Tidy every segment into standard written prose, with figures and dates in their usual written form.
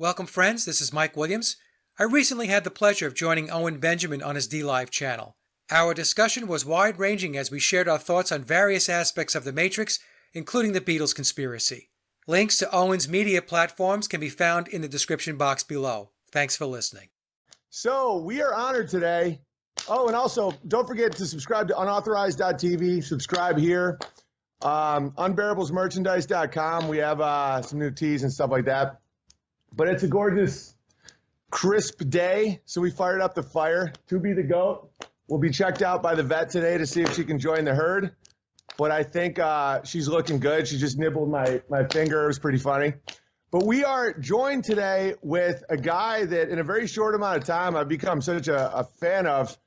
Welcome, friends. This is Mike Williams. I recently had the pleasure of joining Owen Benjamin on his DLive channel. Our discussion was wide-ranging as we shared our thoughts on various aspects of the Matrix, including the Beatles conspiracy. Links to Owen's media platforms can be found in the description box below. Thanks for listening. So we are honored today. Oh, and also don't forget to subscribe to unauthorized.tv. Subscribe here. Unbearablesmerchandise.com. We have some new tees and stuff like that. But it's a gorgeous, crisp day, so we fired up the fire. To be the goat will be checked out by the vet today to see if she can join the herd. But I think she's looking good. She just nibbled my finger. It was pretty funny. But we are joined today with a guy that in a very short amount of time I've become such a fan of.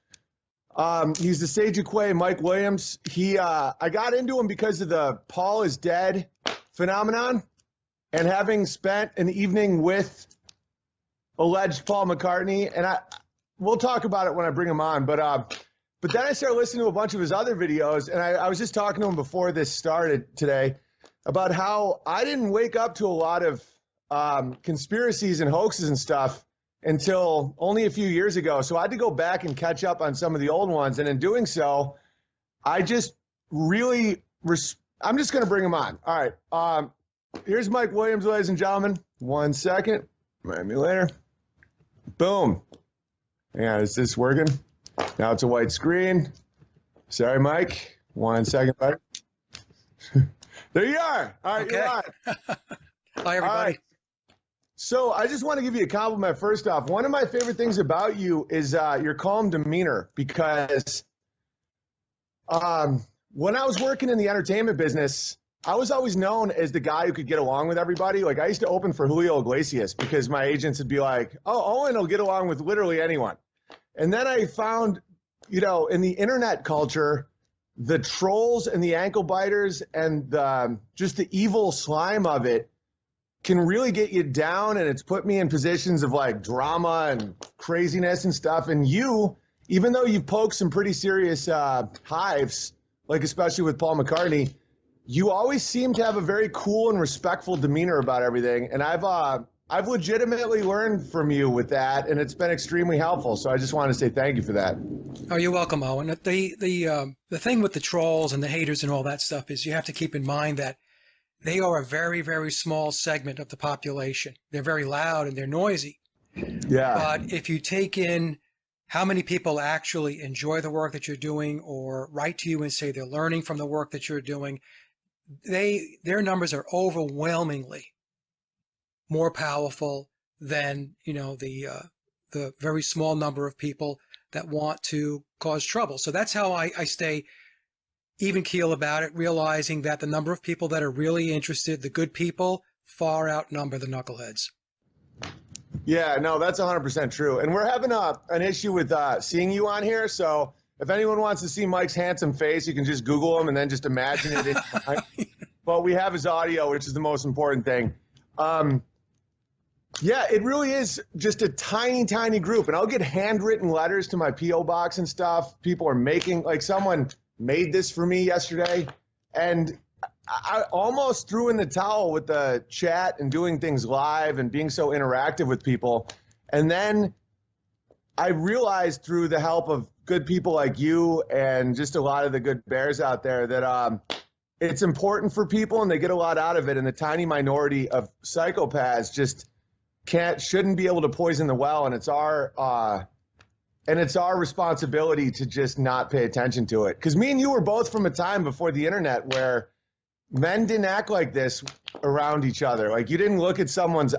He's the Sage of Quay, Mike Williams. I got into him because of the Paul is dead phenomenon. And having spent an evening with alleged Paul McCartney, and we'll talk about it when I bring him on, but then I started listening to a bunch of his other videos, and I was just talking to him before this started today about how I didn't wake up to a lot of conspiracies and hoaxes and stuff until only a few years ago. So I had to go back and catch up on some of the old ones, and in doing so, I just really, I'm just going to bring him on. All right. Here's Mike Williams, ladies and gentlemen. 1 second. Remind me later. Boom. Yeah, is this working? Now it's a white screen. Sorry, Mike. 1 second, buddy. There you are. All right, Okay. you're on. Hi, everybody. All right. So I just want to give you a compliment first off. One of my favorite things about you is your calm demeanor, because when I was working in the entertainment business, I was always known as the guy who could get along with everybody. Like, I used to open for Julio Iglesias because my agents would be like, oh, Owen will get along with literally anyone. And then I found, in the internet culture, the trolls and the ankle biters and just the evil slime of it can really get you down. And it's put me in positions of like drama and craziness and stuff. And you, even though you poked some pretty serious hives, like especially with Paul McCartney, you always seem to have a very cool and respectful demeanor about everything. And I've legitimately learned from you with that, and it's been extremely helpful. So I just want to say thank you for that. Oh, you're welcome, Owen. The thing with the trolls and the haters and all that stuff is you have to keep in mind that they are a very, very small segment of the population. They're very loud and they're noisy. Yeah. But if you take in how many people actually enjoy the work that you're doing or write to you and say they're learning from the work that you're doing, their numbers are overwhelmingly more powerful than the very small number of people that want to cause trouble. So that's how I stay even keel about it, realizing that the number of people that are really interested, the good people, far outnumber the knuckleheads. Yeah, no, that's 100% true. And we're having an issue with seeing you on here. So if anyone wants to see Mike's handsome face, you can just Google him and then just imagine it. But we have his audio, which is the most important thing. Yeah, it really is just a tiny, tiny group. And I'll get handwritten letters to my P.O. box and stuff. People are making, like, someone made this for me yesterday. And I almost threw in the towel with the chat and doing things live and being so interactive with people. And then I realized through the help of good people like you and just a lot of the good bears out there that it's important for people and they get a lot out of it. And the tiny minority of psychopaths just shouldn't be able to poison the well. And it's our responsibility to just not pay attention to it. Because me and you were both from a time before the internet where men didn't act like this around each other. Like, you didn't look at someone's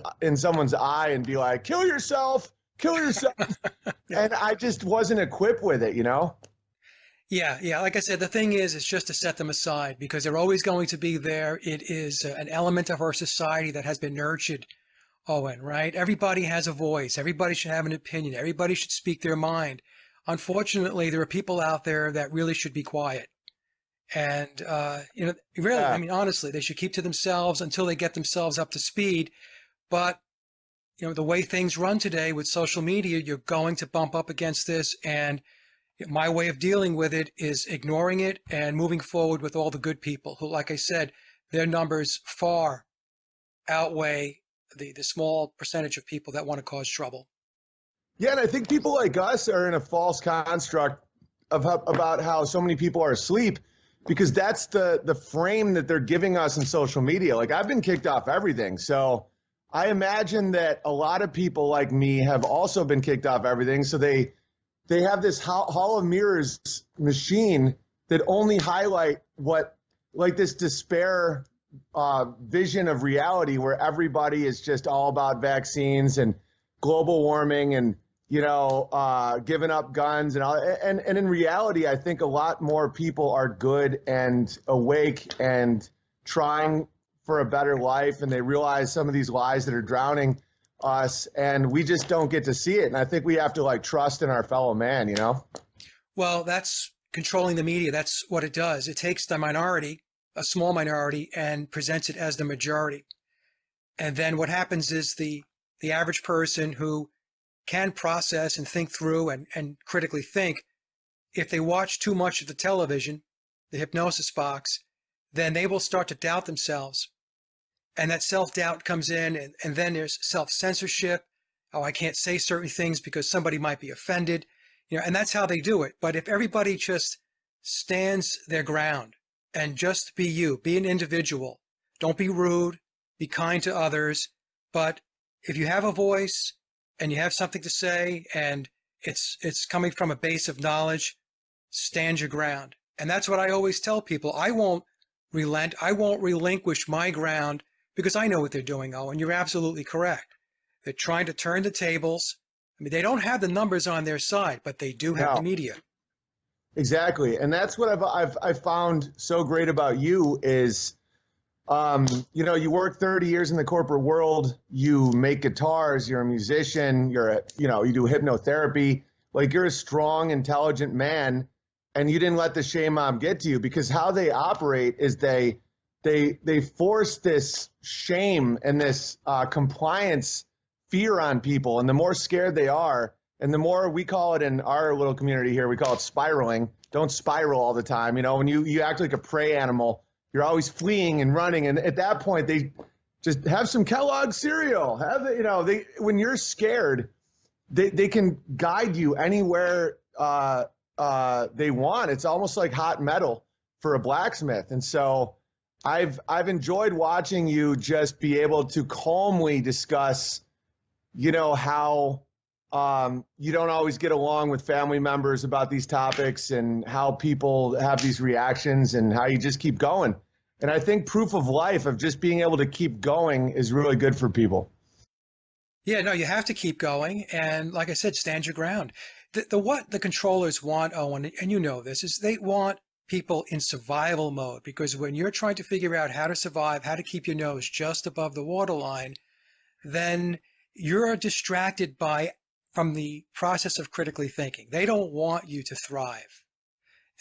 eye and be like, kill yourself. And I just wasn't equipped with it, Yeah. Like I said, the thing is, it's just to set them aside because they're always going to be there. It is an element of our society that has been nurtured, Owen, right? Everybody has a voice. Everybody should have an opinion. Everybody should speak their mind. Unfortunately, there are people out there that really should be quiet. And, really, I mean, honestly, they should keep to themselves until they get themselves up to speed. But, the way things run today with social media, you're going to bump up against this. And my way of dealing with it is ignoring it and moving forward with all the good people who, like I said, their numbers far outweigh the small percentage of people that want to cause trouble. Yeah, and I think people like us are in a false construct about how so many people are asleep, because that's the frame that they're giving us in social media. Like, I've been kicked off everything. So I imagine that a lot of people like me have also been kicked off everything. So they have this hall of mirrors machine that only highlight what, like, this despair vision of reality where everybody is just all about vaccines and global warming and, giving up guns and all. And in reality, I think a lot more people are good and awake and trying for a better life, and they realize some of these lies that are drowning us, and we just don't get to see it. And I think we have to, like, trust in our fellow man, Well, that's controlling the media. That's what it does. It takes the minority, a small minority, and presents it as the majority. And then what happens is the average person who can process and think through and critically think, if they watch too much of the television, the hypnosis box, then they will start to doubt themselves. And that self-doubt comes in, and then there's self-censorship. Oh, I can't say certain things because somebody might be offended, and that's how they do it. But if everybody just stands their ground and just be you, be an individual, don't be rude, be kind to others. But if you have a voice and you have something to say and it's coming from a base of knowledge, stand your ground. And that's what I always tell people. I won't relent. I won't relinquish my ground because I know what they're doing, Owen. You're absolutely correct. They're trying to turn the tables. I mean, they don't have the numbers on their side, but they do have the media. Exactly. And that's what I've found so great about you is, you work 30 years in the corporate world, you make guitars, you're a musician, you do hypnotherapy. Like, you're a strong, intelligent man, and you didn't let the shame mob get to you, because how they operate is they force this shame and this compliance fear on people. And the more scared they are, and the more, we call it in our little community here, we call it spiraling. Don't spiral all the time. When you act like a prey animal, you're always fleeing and running. And at that point, they just have some Kellogg's cereal. When you're scared, they can guide you anywhere they want. It's almost like hot metal for a blacksmith. And so I've enjoyed watching you just be able to calmly discuss, how you don't always get along with family members about these topics, and how people have these reactions, and how you just keep going. And I think proof of life of just being able to keep going is really good for people. Yeah, no, you have to keep going. And like I said, stand your ground. What the controllers want, Owen, and you know this, is they want people in survival mode, because when you're trying to figure out how to survive, how to keep your nose just above the waterline, then you're distracted from the process of critically thinking. They don't want you to thrive.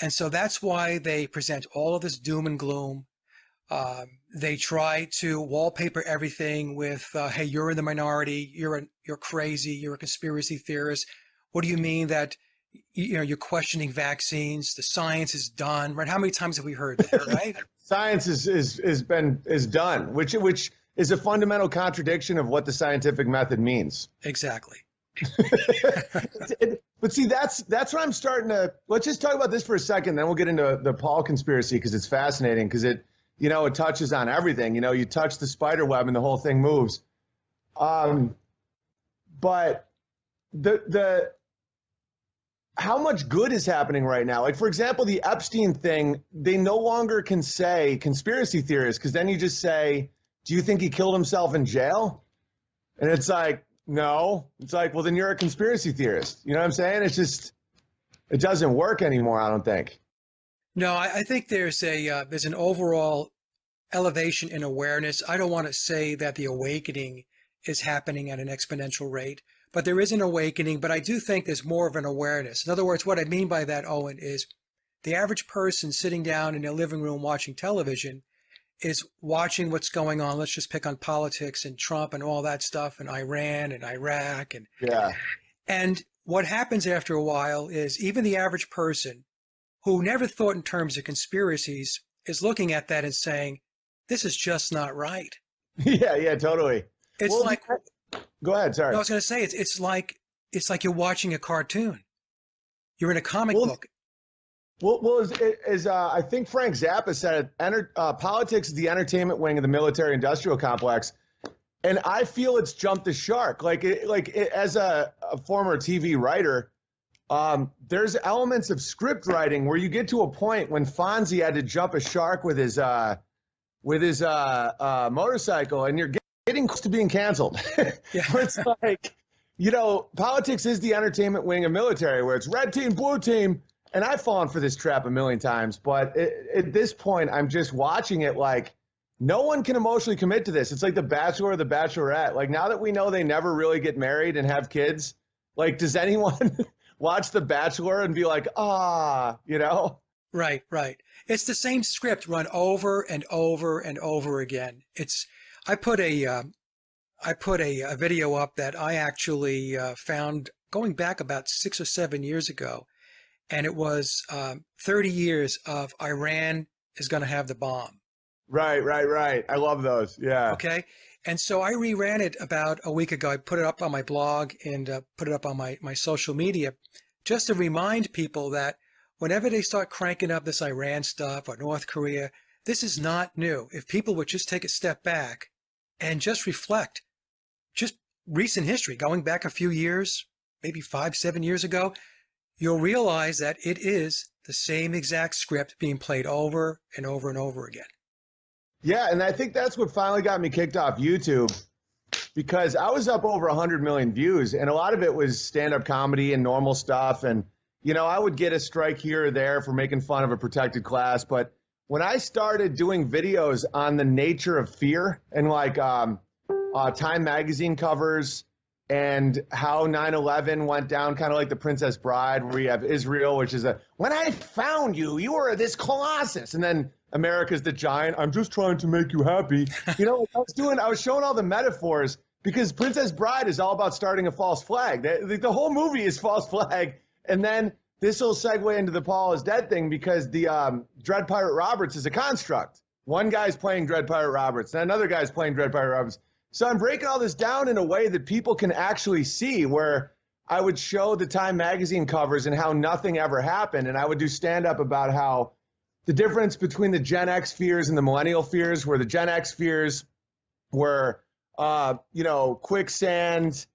And so that's why they present all of this doom and gloom. They try to wallpaper everything with, hey, you're in the minority, you're crazy, you're a conspiracy theorist. What do you mean that you're questioning vaccines? The science is done, right? How many times have we heard that, right? Science is done, which is a fundamental contradiction of what the scientific method means. Exactly. But see, that's what I'm starting to. Let's just talk about this for a second, then we'll get into the Paul conspiracy, because it's fascinating, because it touches on everything. You touch the spider web and the whole thing moves. But the how much good is happening right now? Like, for example, the Epstein thing, they no longer can say conspiracy theorist, because then you just say, do you think he killed himself in jail? And it's like, no. It's like, well, then you're a conspiracy theorist. You know what I'm saying? It's just, it doesn't work anymore, I don't think. No, I think there's an overall elevation in awareness. I don't want to say that the awakening is happening at an exponential rate, but there is an awakening. But I do think there's more of an awareness. In other words, what I mean by that, Owen, is the average person sitting down in their living room watching television is watching what's going on. Let's just pick on politics and Trump and all that stuff, and Iran and Iraq. And what happens after a while is even the average person who never thought in terms of conspiracies is looking at that and saying, this is just not right. Yeah, totally. It's Well, like, go ahead. no, I Sorry. was going to say, it's like you're watching a cartoon. You're in a comic Well, book. I think Frank Zappa said, politics is the entertainment wing of the military-industrial complex, and I feel it's jumped the shark. As a former TV writer, there's elements of script writing where you get to a point when Fonzie had to jump a shark with his motorcycle, and you're getting close to being canceled. Yeah. Where it's like, politics is the entertainment wing of military, where it's red team, blue team. And I've fallen for this trap a million times, but at this point, I'm just watching it like no one can emotionally commit to this. It's like The Bachelor or The Bachelorette. Like, now that we know they never really get married and have kids, like, does anyone watch The Bachelor and be like, Right, right. It's the same script run over and over and over again. I put a video up that I actually found going back about 6 or 7 years ago, and it was 30 years of Iran is going to have the bomb. Right. I love those. Yeah. Okay. And so I reran it about a week ago. I put it up on my blog and put it up on my social media just to remind people that whenever they start cranking up this Iran stuff or North Korea, this is not new. If people would just take a step back and just reflect, just recent history, going back a few years, maybe 5, 7 years ago, you'll realize that it is the same exact script being played over and over and over again. Yeah, and I think that's what finally got me kicked off YouTube, because I was up over 100 million views, and a lot of it was stand-up comedy and normal stuff. And, I would get a strike here or there for making fun of a protected class. But when I started doing videos on the nature of fear and Time magazine covers and how 9/11 went down, kind of like The Princess Bride, where you have Israel, which is when I found you, you were this colossus. And then America's the giant. I'm just trying to make you happy. I was showing all the metaphors, because Princess Bride is all about starting a false flag. The whole movie is false flag. And then this will segue into the Paul is dead thing, because the Dread Pirate Roberts is a construct. One guy's playing Dread Pirate Roberts, and another guy's playing Dread Pirate Roberts. So I'm breaking all this down in a way that people can actually see, where I would show the Time magazine covers and how nothing ever happened. And I would do stand-up about how the difference between the Gen X fears and the millennial fears, where the Gen X fears were, quicksand,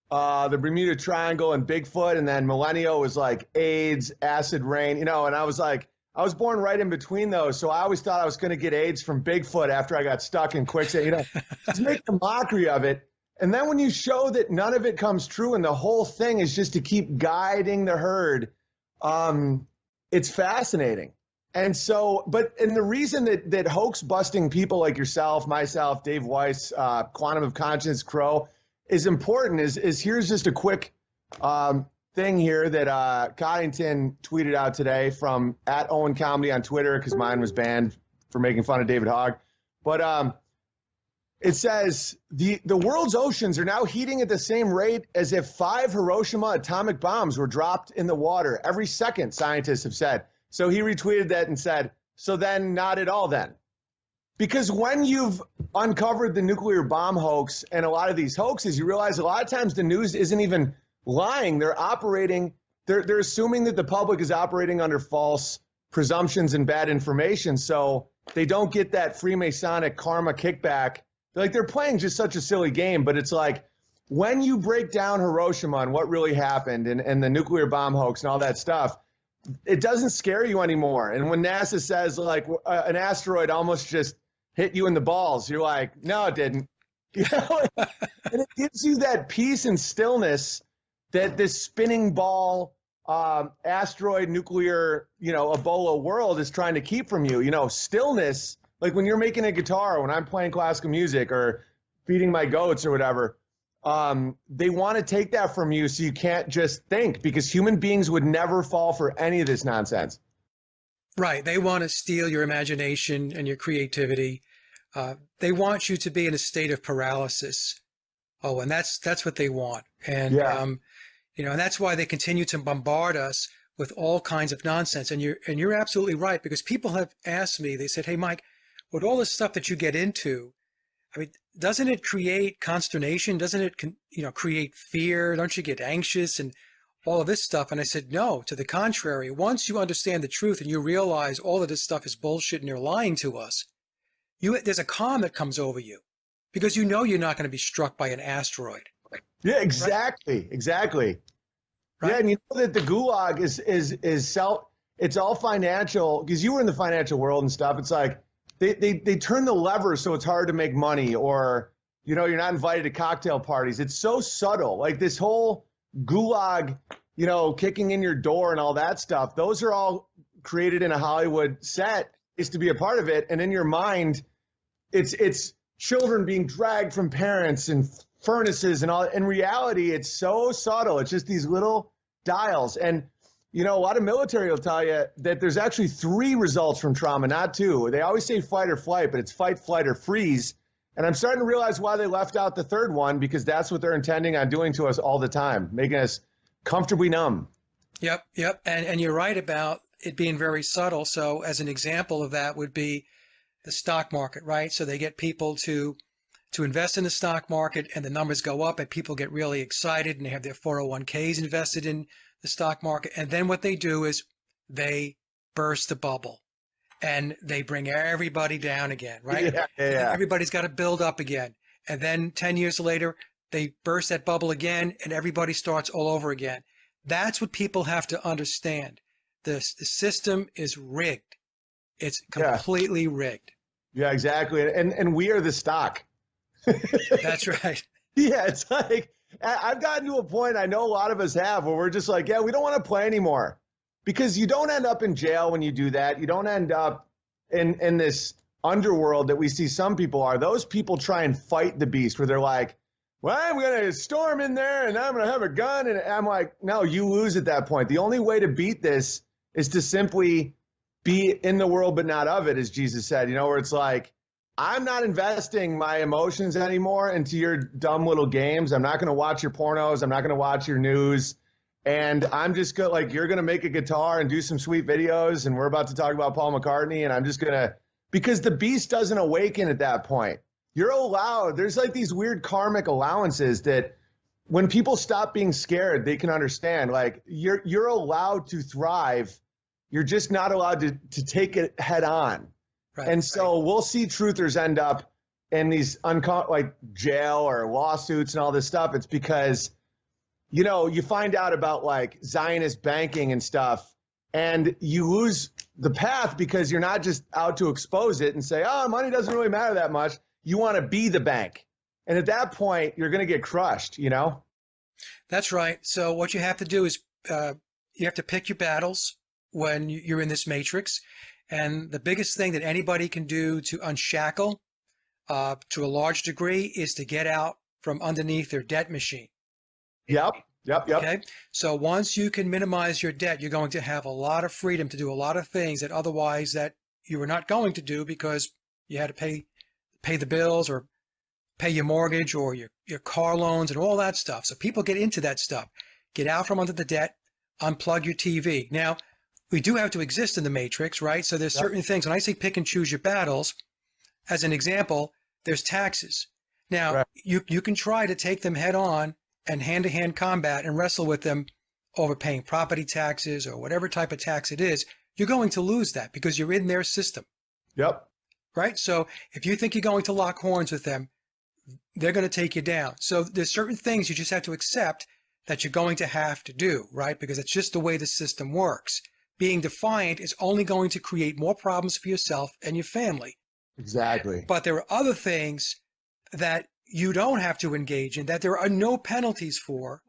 the Bermuda Triangle, and Bigfoot. And then millennial was like AIDS, acid rain, and I was like, I was born right in between those. So I always thought I was going to get AIDS from Bigfoot after I got stuck in quicksand, just make a mockery of it. And then when you show that none of it comes true and the whole thing is just to keep guiding the herd, it's fascinating. And the reason that hoax busting people like yourself, myself, Dave Weiss, Quantum of Conscience, Crow, is important is here's just a quick thing here that Coddington tweeted out today from @OwenComedy on Twitter, because mine was banned for making fun of David Hogg. But it says, the world's oceans are now heating at the same rate as if 5 Hiroshima atomic bombs were dropped in the water every second, scientists have said. So he retweeted that and said, so then not at all then. Because when you've uncovered the nuclear bomb hoax and a lot of these hoaxes, you realize a lot of times the news isn't even lying. They're assuming that the public is operating under false presumptions and bad information. So they don't get that Freemasonic karma kickback. They're playing just such a silly game, but it's like, when you break down Hiroshima and what really happened and the nuclear bomb hoax and all that stuff, it doesn't scare you anymore. And when NASA says an asteroid almost just hit you in the balls, you're like, no, it didn't. And it gives you that peace and stillness that this spinning ball, asteroid, nuclear, Ebola world is trying to keep from you. Stillness, like when you're making a guitar, when I'm playing classical music or feeding my goats or whatever, they want to take that from you so you can't just think, because human beings would never fall for any of this nonsense. Right. They want to steal your imagination and your creativity. They want you to be in a state of paralysis. Oh, and that's what they want. And, yeah. And that's why they continue to bombard us with all kinds of nonsense. And you're absolutely right, because people have asked me, they said, hey, Mike, with all this stuff that you get into, I mean, doesn't it create consternation? Doesn't it, create fear? Don't you get anxious and all of this stuff? And I said, no, to the contrary. Once you understand the truth and you realize all of this stuff is bullshit and they're lying to us, there's a calm that comes over you because you're not going to be struck by an asteroid. Yeah, exactly. Right? Exactly. Right? Yeah, and you know that the gulag is it's all financial, because you were in the financial world and stuff. It's like they turn the lever so it's hard to make money, or you're not invited to cocktail parties. It's so subtle. Like this whole gulag, kicking in your door and all that stuff. Those are all created in a Hollywood set is to be a part of it. And in your mind, it's children being dragged from parents and furnaces and all. In reality, it's so subtle. It's just these little dials. And a lot of military will tell you that there's actually 3 results from trauma, not 2. They always say fight or flight, but it's fight, flight, or freeze. And I'm starting to realize why they left out the 3rd one, because that's what they're intending on doing to us all the time, making us comfortably numb. Yep. And you're right about it being very subtle. So as an example of that would be the stock market, right? So they get people to invest in the stock market, and the numbers go up and people get really excited and they have their 401ks invested in the stock market. And then what they do is they burst the bubble and they bring everybody down again, right? Yeah. Everybody's got to build up again. And then 10 years later, they burst that bubble again and everybody starts all over again. That's what people have to understand. The system is rigged. It's completely rigged. Yeah, exactly. And we are the stock. That's right. Yeah, it's like I've gotten to a point, I know a lot of us have, where we're just like, yeah, we don't want to play anymore, because you don't end up in jail when you do that. You don't end up in this underworld that we see some people are. Those people try and fight the beast, where they're like, well, I'm going to storm in there and I'm going to have a gun. And I'm like, no, you lose at that point. The only way to beat this is to simply be in the world but not of it, as Jesus said, where it's like, I'm not investing my emotions anymore into your dumb little games. I'm not going to watch your pornos. I'm not going to watch your news. And I'm just going to, like, you're going to make a guitar and do some sweet videos. And we're about to talk about Paul McCartney. And I'm just going to, because the beast doesn't awaken at that point. You're allowed. There's like these weird karmic allowances that when people stop being scared, they can understand. Like you're allowed to thrive. You're just not allowed to take it head on. Right, and so we'll see truthers end up in these like jail or lawsuits and all this stuff. It's because, you find out about like Zionist banking and stuff, and you lose the path because you're not just out to expose it and say, oh, money doesn't really matter that much. You want to be the bank. And at that point, you're going to get crushed, That's right. So what you have to do is you have to pick your battles when you're in this matrix. And the biggest thing that anybody can do to unshackle to a large degree is to get out from underneath their debt machine. Yep. Okay. So once you can minimize your debt, you're going to have a lot of freedom to do a lot of things that otherwise that you were not going to do because you had to pay the bills or pay your mortgage or your car loans and all that stuff. So people get into that stuff. Get out from under the debt, unplug your TV. Now, we do have to exist in the matrix, right? So there's certain things. When I say pick and choose your battles, as an example, there's taxes. Now, you can try to take them head on and hand-to-hand combat and wrestle with them over paying property taxes or whatever type of tax it is. You're going to lose that because you're in their system. Yep. Right? So if you think you're going to lock horns with them, they're going to take you down. So there's certain things you just have to accept that you're going to have to do, right? Because it's just the way the system works. Being defiant is only going to create more problems for yourself and your family. Exactly. But there are other things that you don't have to engage in, that there are no penalties for.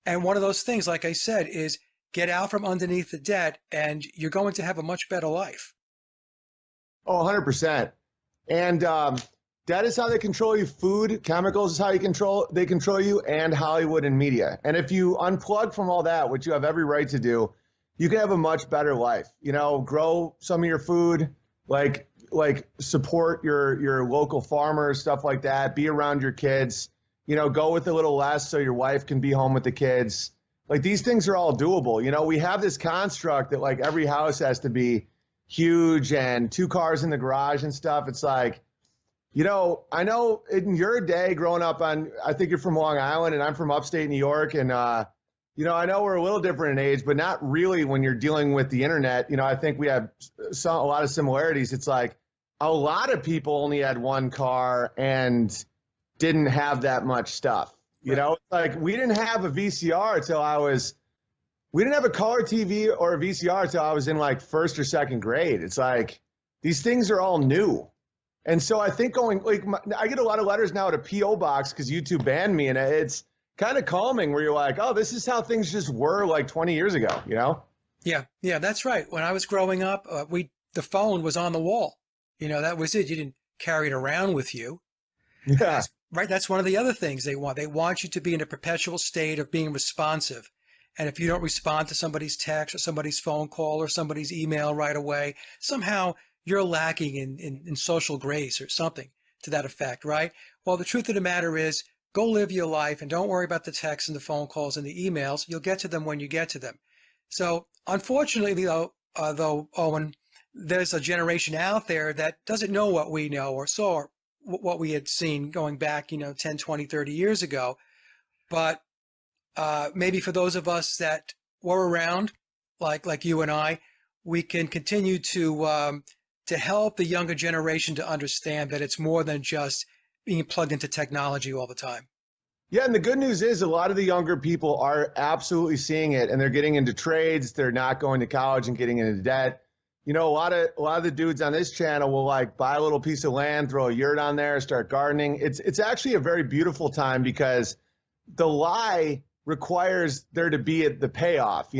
And one of those things, like I said, is get out from underneath the debt and you're going to have a much better life. Oh, 100%. And that is how they control you. Food, chemicals is how they control you, and Hollywood and media. And if you unplug from all that, which you have every right to do, you can have a much better life. Grow some of your food, like support your local farmers, stuff like that. Be around your kids, go with a little less so your wife can be home with the kids. Like these things are all doable. We have this construct that like every house has to be huge and 2 cars in the garage and stuff. It's like, I know in your day growing up I think you're from Long Island and I'm from upstate New York. And, I know we're a little different in age, but not really when you're dealing with the internet. I think we have a lot of similarities. It's like a lot of people only had one car and didn't have that much stuff. It's like we didn't have a VCR we didn't have a color TV or a VCR until I was in like first or second grade. It's like these things are all new. And so I think I get a lot of letters now at a PO box because YouTube banned me, and it's kind of calming where you're like, oh, this is how things just were like 20 years ago, Yeah, that's right. When I was growing up, the phone was on the wall. That was it. You didn't carry it around with you. Yeah. Right. That's one of the other things they want. They want you to be in a perpetual state of being responsive. And if you don't respond to somebody's text or somebody's phone call or somebody's email right away, somehow you're lacking in social grace or something to that effect, right? Well, the truth of the matter is, go live your life and don't worry about the texts and the phone calls and the emails. You'll get to them when you get to them. So unfortunately, though, Owen, there's a generation out there that doesn't know what we know or saw what we had seen going back, 10, 20, 30 years ago. But maybe for those of us that were around, like you and I, we can continue to help the younger generation to understand that it's more than just being plugged into technology all the time. Yeah, and the good news is a lot of the younger people are absolutely seeing it, and they're getting into trades. They're not going to college and getting into debt. A lot of the dudes on this channel will like buy a little piece of land, throw a yurt on there, start gardening. It's actually a very beautiful time because the lie requires there to be the payoff,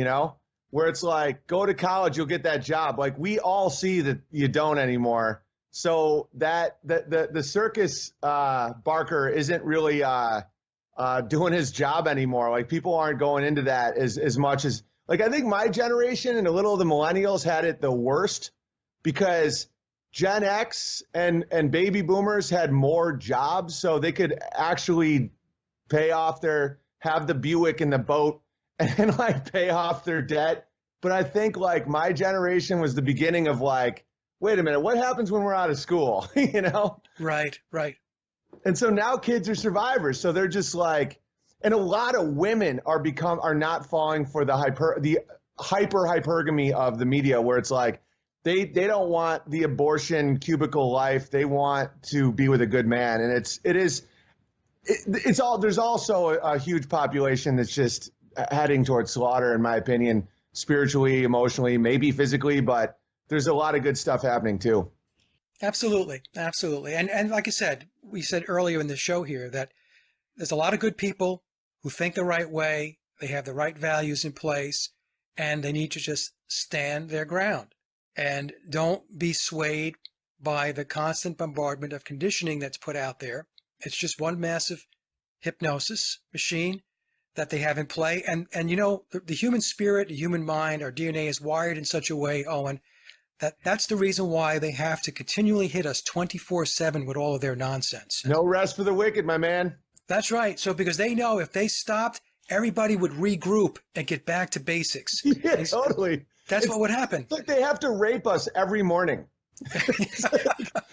where it's like, go to college, you'll get that job. Like we all see that you don't anymore. So that the circus barker isn't really doing his job anymore. Like people aren't going into that as much as, like, I think my generation and a little of the millennials had it the worst because Gen X and baby boomers had more jobs, so they could actually have the Buick and the boat and like pay off their debt. But I think like my generation was the beginning of like, wait a minute, what happens when we're out of school? Right. And so now kids are survivors. So they're just like, and a lot of women are not falling for the hypergamy of the media, where it's like they don't want the abortion cubicle life. They want to be with a good man. And there's also a huge population that's just heading towards slaughter, in my opinion, spiritually, emotionally, maybe physically, but there's a lot of good stuff happening too. Absolutely. And like I said, we said earlier in the show here that there's a lot of good people who think the right way, they have the right values in place, and they need to just stand their ground and don't be swayed by the constant bombardment of conditioning that's put out there. It's just one massive hypnosis machine that they have in play. And the human spirit, the human mind, our DNA is wired in such a way, Owen, that's the reason why they have to continually hit us 24/7 with all of their nonsense. No rest for the wicked, my man. That's right. So because they know if they stopped, everybody would regroup and get back to basics. Yeah, totally. That's what would happen. It's like they have to rape us every morning.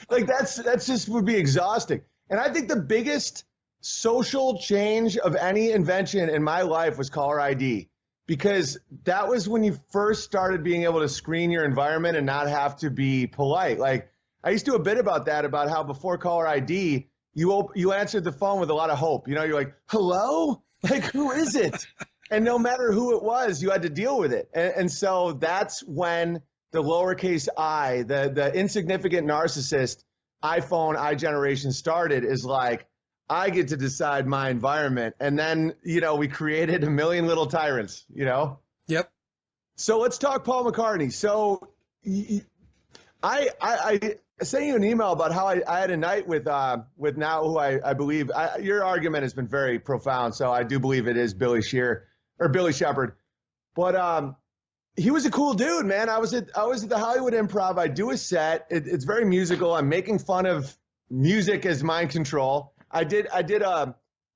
like that's just would be exhausting. And I think the biggest social change of any invention in my life was caller ID, because that was when you first started being able to screen your environment and not have to be polite. Like I used to do a bit about that, about how before caller ID, you answered the phone with a lot of hope. You're like, hello? Like, who is it? And no matter who it was, you had to deal with it. And so that's when the lowercase I, the insignificant narcissist iPhone generation started, is like, I get to decide my environment. And then, we created a million little tyrants, Yep. So let's talk Paul McCartney. So I sent you an email about how I had a night with now who I believe, your argument has been very profound. So I do believe it is Billy Shepherd. But he was a cool dude, man. I was at the Hollywood Improv. I do a set. It's very musical. I'm making fun of music as mind control. I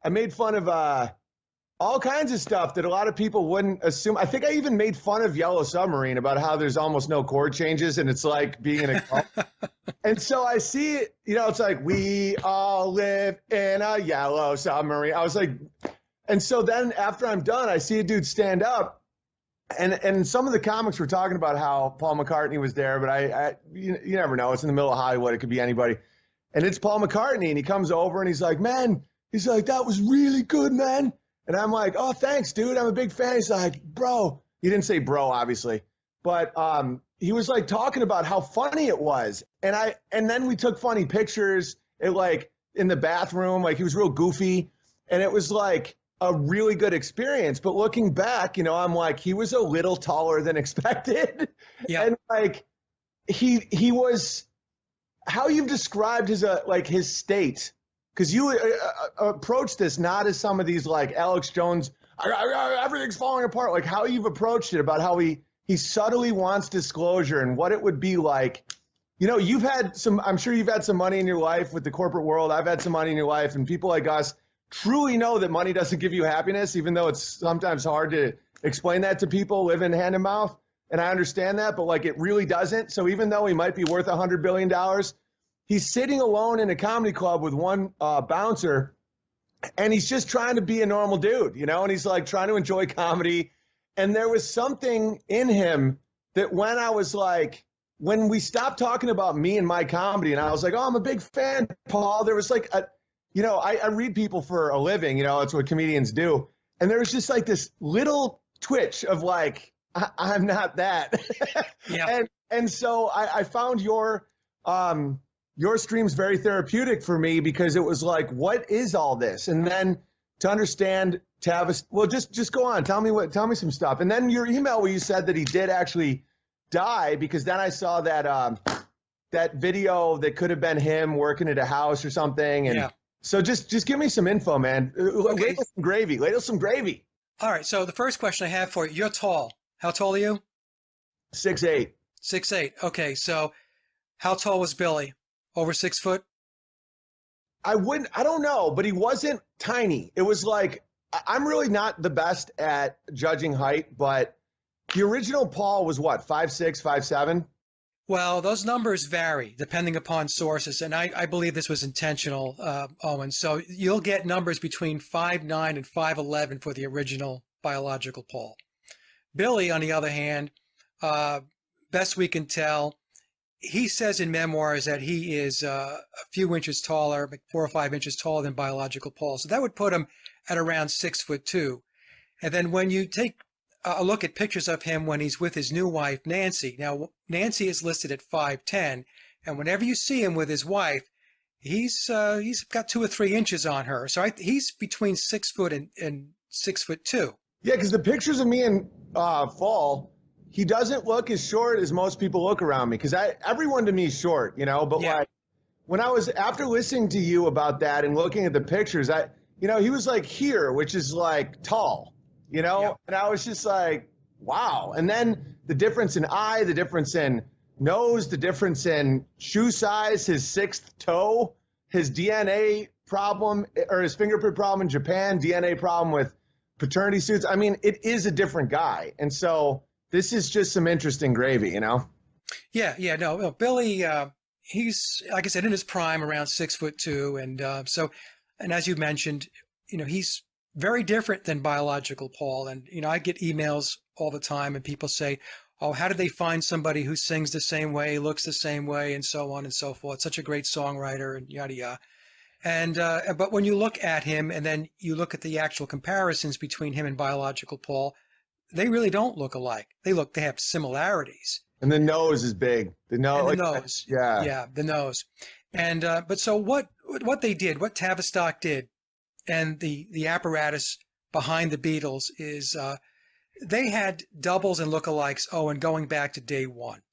made fun of all kinds of stuff that a lot of people wouldn't assume. I think I even made fun of Yellow Submarine about how there's almost no chord changes and it's like being in a cult. And so I see it, it's like, we all live in a yellow submarine. I was like, and so then after I'm done, I see a dude stand up, and some of the comics were talking about how Paul McCartney was there, but you never know. It's in the middle of Hollywood. It could be anybody. And it's Paul McCartney, and he comes over and he's like, man, that was really good, man. And I'm like, oh, thanks, dude. I'm a big fan. He's like, bro. He didn't say bro, obviously. But he was like talking about how funny it was. And then we took funny pictures like in the bathroom. Like he was real goofy. And it was like a really good experience. But looking back, I'm like, he was a little taller than expected. Yeah. And like he was, how you've described his state, because you approach this not as some of these like Alex Jones, everything's falling apart, like how you've approached it about how he subtly wants disclosure and what it would be like. You've had I'm sure you've had some money in your life with the corporate world. I've had some money in your life, and people like us truly know that money doesn't give you happiness, even though it's sometimes hard to explain that to people living hand to mouth. And I understand that, but like it really doesn't. So even though he might be worth $100 billion, he's sitting alone in a comedy club with one bouncer, and he's just trying to be a normal dude, and he's like trying to enjoy comedy. And there was something in him that when we stopped talking about me and my comedy, and I was like, oh, I'm a big fan, Paul, there was like I read people for a living, it's what comedians do. And there was just like this little twitch of like, I'm not that. Yeah. And so I found your stream's very therapeutic for me, because it was like, what is all this? And then to understand, to have just go on, tell me some stuff. And then your email where you said that he did actually die, because then I saw that video that could have been him working at a house or something. And so just give me some info, man. Okay. Ladle some gravy. All right. So the first question I have for you, you're tall. How tall are you? 6'8". 6'8". Okay. So how tall was Billy? Over 6 foot? I don't know, but he wasn't tiny. It was like, I'm really not the best at judging height, but the original Paul was what, 5'6", 5'7"? Well, those numbers vary depending upon sources, and I believe this was intentional, Owen. So you'll get numbers between 5'9" and 5'11" for the original biological Paul. Billy, on the other hand, best we can tell, he says in memoirs that he is a few inches taller, 4 or 5 inches taller than biological Paul. So that would put him at around 6'2". And then when you take a look at pictures of him when he's with his new wife, Nancy. Now, Nancy is listed at 5'10", and whenever you see him with his wife, he's got 2 or 3 inches on her. So he's between 6 foot and 6'2". Yeah, because the pictures of me in fall, he doesn't look as short as most people look around me, because everyone to me is short, but like when I was, after listening to you about that and looking at the pictures, he was like here, which is like tall, and I was just like, wow. And then the difference in eye, the difference in nose, the difference in shoe size, his sixth toe, his DNA problem or his fingerprint problem in Japan, DNA problem with paternity suits. I mean, it is a different guy. And so this is just some interesting gravy, Yeah, no, Billy, he's, like I said, in his prime, around 6'2", and as you mentioned, he's very different than biological Paul. And I get emails all the time, and people say, "Oh, how did they find somebody who sings the same way, looks the same way, and so on and so forth? Such a great songwriter, and yada yada." And but when you look at him, and then you look at the actual comparisons between him and biological Paul, they really don't look alike. They have similarities. And the nose is big. The nose. And the nose. Yeah, the nose. And but so what they did, what Tavistock did, and the apparatus behind the Beatles is they had doubles and lookalikes, and going back to day one.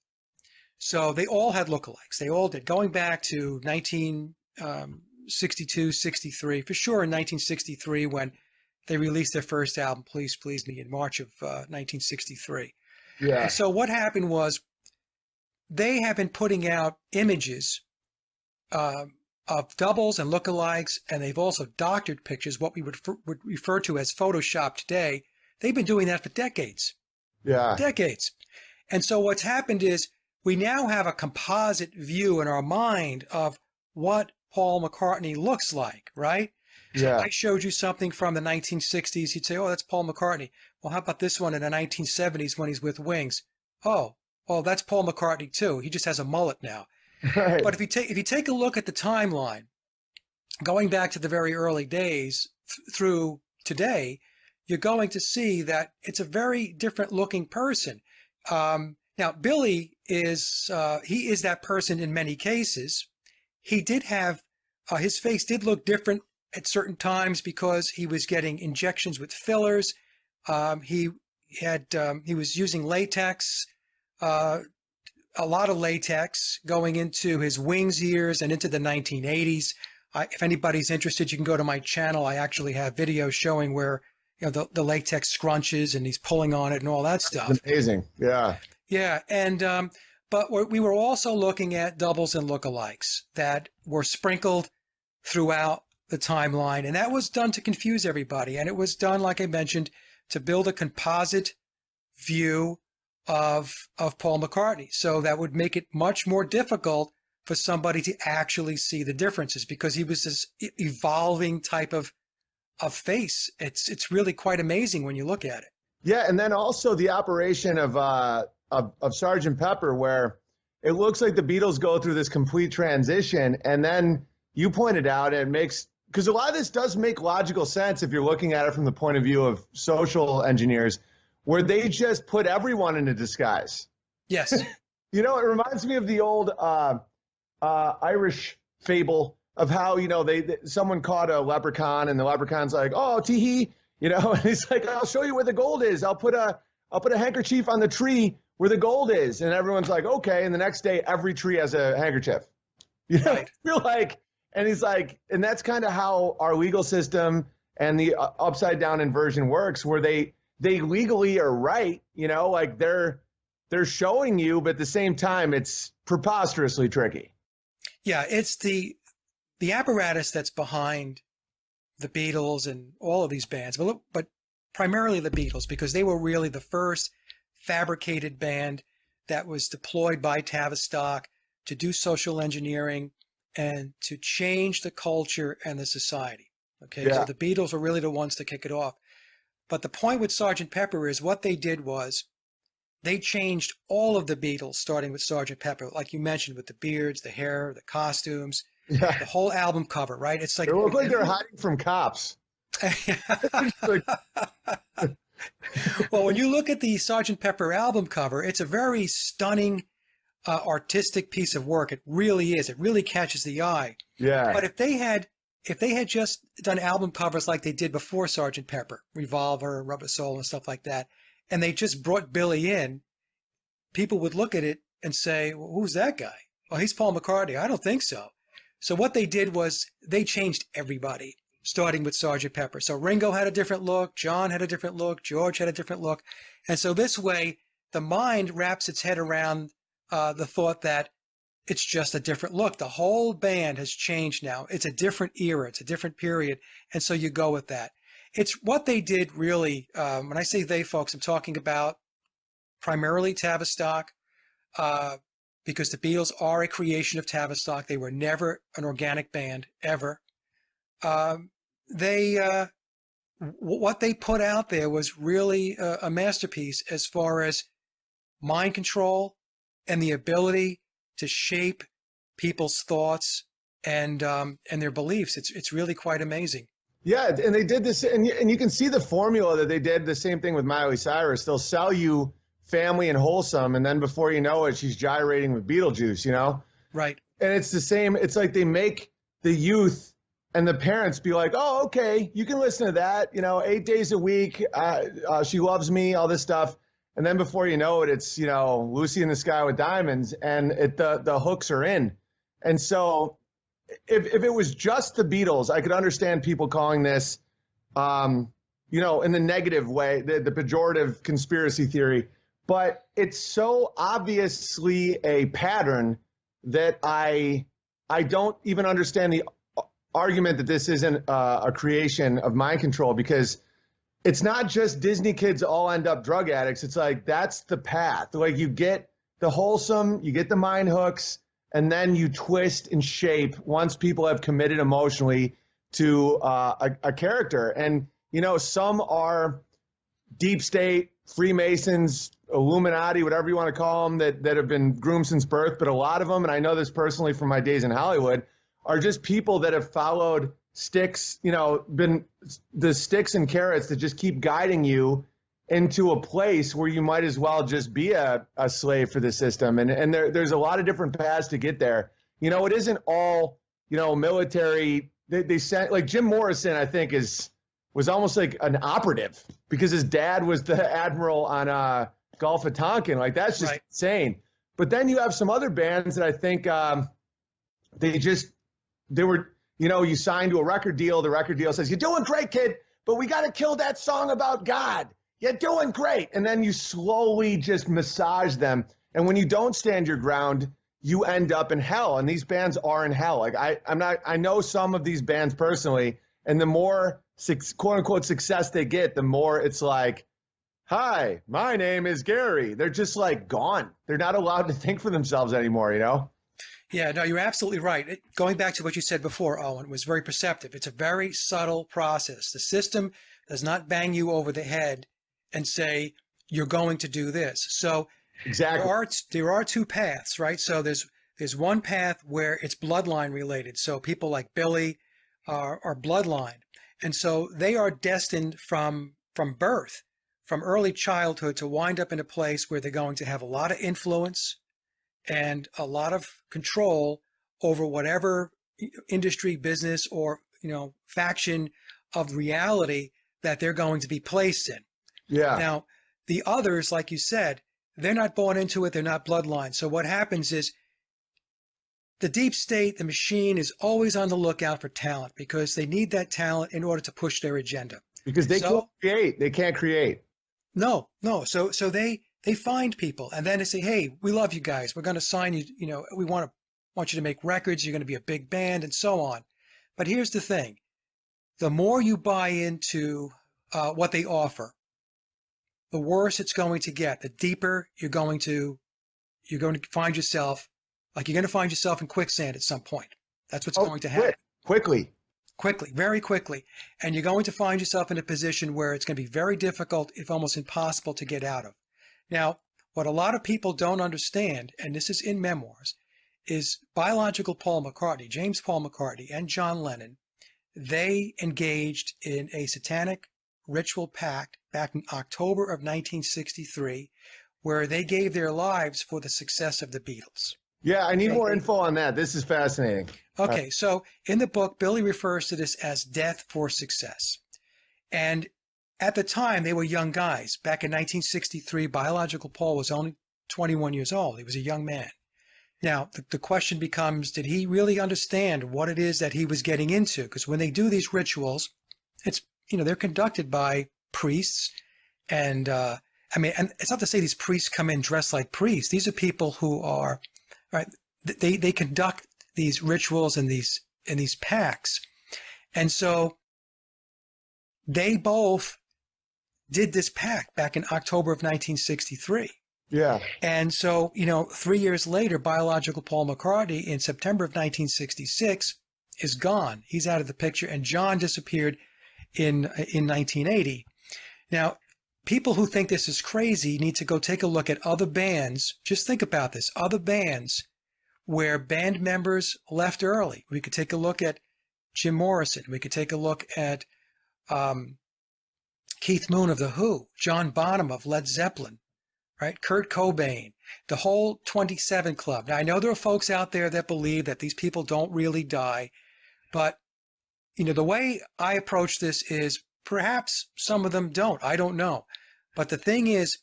So they all had lookalikes. They all did. Going back to 1962, 63, for sure in 1963 when they released their first album, Please Please Me, in March of 1963. Yeah. And so what happened was they have been putting out images of doubles and lookalikes, and they've also doctored pictures, what we would refer to as Photoshop today. They've been doing that for decades. Yeah. Decades. And so what's happened is we now have a composite view in our mind of what Paul McCartney looks like, right? So Yeah. I showed you something from the 1960s. You'd say, oh, that's Paul McCartney. Well, how about this one in the 1970s when he's with Wings? Oh, that's Paul McCartney too. He just has a mullet now. Right. But if you take a look at the timeline, going back to the very early days through today, you're going to see that it's a very different looking person. Now, Billy is he is that person in many cases. He did have his face did look different at certain times because he was getting injections with fillers. He was using latex. A lot of latex going into his Wings years and into the 1980s. If anybody's interested, you can go to my channel. I actually have videos showing where the latex scrunches and he's pulling on it and all that stuff. That's amazing. Yeah. Yeah, and but we were also looking at doubles and lookalikes that were sprinkled throughout the timeline, and that was done to confuse everybody. And it was done, like I mentioned, to build a composite view of Paul McCartney. So that would make it much more difficult for somebody to actually see the differences because he was this evolving type of face. It's really quite amazing when you look at it. Yeah, and then also the operation of Sgt. Pepper, where it looks like the Beatles go through this complete transition, and then you pointed out it makes, because a lot of this does make logical sense if you're looking at it from the point of view of social engineers, where they just put everyone in a disguise. Yes. It reminds me of the old Irish fable of how, someone caught a leprechaun and the leprechaun's like, oh, tee-hee, and he's like, I'll show you where the gold is. I'll put a handkerchief on the tree where the gold is. And everyone's like, okay. And the next day, every tree has a handkerchief. Right. You're like, and he's like, and that's kind of how our legal system and the upside down inversion works, where they legally are right, like they're showing you, but at the same time, it's preposterously tricky. Yeah, it's the apparatus that's behind the Beatles and all of these bands, but primarily the Beatles, because they were really the first fabricated band that was deployed by Tavistock to do social engineering and to change the culture and the society. Okay, Yeah. So the Beatles were really the ones to kick it off. But the point with Sgt. Pepper is what they did was they changed all of the Beatles, starting with Sgt. Pepper, like you mentioned, with the beards, the hair, the costumes, Yeah. the whole album cover, right? It's like They look like they're hiding from cops. Well, when you look at the Sgt. Pepper album cover, it's a very stunning artistic piece of work. It really is. It really catches the eye. Yeah. But if they had just done album covers like they did before Sgt. Pepper, Revolver, Rubber Soul, and stuff like that, and they just brought Billy in, people would look at it and say, well, who's that guy? Well, he's Paul McCartney. I don't think so. So what they did was they changed everybody, starting with Sgt. Pepper. So Ringo had a different look, John had a different look, George had a different look. And so this way, the mind wraps its head around the thought that it's just a different look. The whole band has changed now. It's a different era. It's a different period. And so you go with that. It's what they did really. When I say they, folks, I'm talking about primarily Tavistock, because the Beatles are a creation of Tavistock. They were never an organic band, ever. What they put out there was really a masterpiece as far as mind control and the ability to shape people's thoughts and their beliefs. It's really quite amazing. Yeah, and they did this, and you can see the formula that they did the same thing with Miley Cyrus. They'll sell you family and wholesome, and then before you know it, she's gyrating with Beetlejuice, Right. And it's the same. It's like they make the youth and the parents be like, oh, okay, you can listen to that, 8 days a week. She loves me, all this stuff. And then before you know it, it's, Lucy in the Sky with Diamonds, and the hooks are in. And so if it was just the Beatles, I could understand people calling this, in the negative way, the pejorative conspiracy theory. But it's so obviously a pattern that I I don't even understand the argument that this isn't a creation of mind control, because it's not just Disney kids all end up drug addicts. It's like that's the path. Like you get the wholesome, you get the mind hooks, and then you twist and shape once people have committed emotionally to a character. And you know, some are deep state, Freemasons, Illuminati, whatever you want to call them, that have been groomed since birth. But a lot of them, and I know this personally from my days in Hollywood, are just people that have followed sticks, you know, been the sticks and carrots that just keep guiding you into a place where you might as well just be a slave for the system. And there's a lot of different paths to get there. You know, it isn't all, you know, military. They sent, like Jim Morrison, I think was almost like an operative because his dad was the admiral on Gulf of Tonkin. Like that's just insane. But then you have some other bands that I think they were, you know, you signed to a record deal. The record deal says, "You're doing great, kid, but we got to kill that song about God. You're doing great." And then you slowly just massage them. And when you don't stand your ground, you end up in hell. And these bands are in hell. Like I know some of these bands personally, and the more quote unquote success they get, the more it's like, "Hi, my name is Gary." They're just like gone. They're not allowed to think for themselves anymore, you know? Yeah, no, you're absolutely right. Going back to what you said before, Owen, was very perceptive. It's a very subtle process. The system does not bang you over the head and say, you're going to do this. So exactly. There are two paths, right? So there's one path where it's bloodline related. So people like Billy are bloodline. And so they are destined from birth, from early childhood, to wind up in a place where they're going to have a lot of influence and a lot of control over whatever industry, business, or, you know, faction of reality that they're going to be placed in. Yeah. Now, the others, like you said, they're not born into it. They're not bloodline. So what happens is the deep state, the machine, is always on the lookout for talent because they need that talent in order to push their agenda. Because they can't create. They can't create. No. So they find people and then they say, "Hey, we love you guys. We're going to sign you. You know, we want you to make records. You're going to be a big band," and so on. But here's the thing: the more you buy into what they offer, the worse it's going to get. The deeper you're going to find yourself, like you're going to find yourself in quicksand at some point. That's what's going to happen. Quickly, very quickly. And you're going to find yourself in a position where it's going to be very difficult, if almost impossible, to get out of. Now, what a lot of people don't understand, and this is in memoirs, is biological Paul McCartney, James Paul McCartney, and John Lennon, they engaged in a satanic ritual pact back in October of 1963, where they gave their lives for the success of the Beatles. Yeah, I need more info on that. This is fascinating. Okay, so in the book, Billy refers to this as death for success. And at the time, they were young guys. Back in 1963, biological Paul was only 21 years old. He was a young man. Now, the question becomes, did he really understand what it is that he was getting into? Because when they do these rituals, it's, you know, they're conducted by priests. And and it's not to say these priests come in dressed like priests. These are people who are, right, they conduct these rituals and these pacts. And so they both did this pact back in October of 1963. Yeah. And so, you know, 3 years later, biological Paul McCartney in September of 1966 is gone. He's out of the picture, and John disappeared in 1980. Now, people who think this is crazy need to go take a look at other bands. Just think about this. Other bands where band members left early. We could take a look at Jim Morrison. We could take a look at Keith Moon of The Who, John Bonham of Led Zeppelin, right? Kurt Cobain, the whole 27 Club. Now, I know there are folks out there that believe that these people don't really die, but, you know, the way I approach this is perhaps some of them don't. I don't know. But the thing is,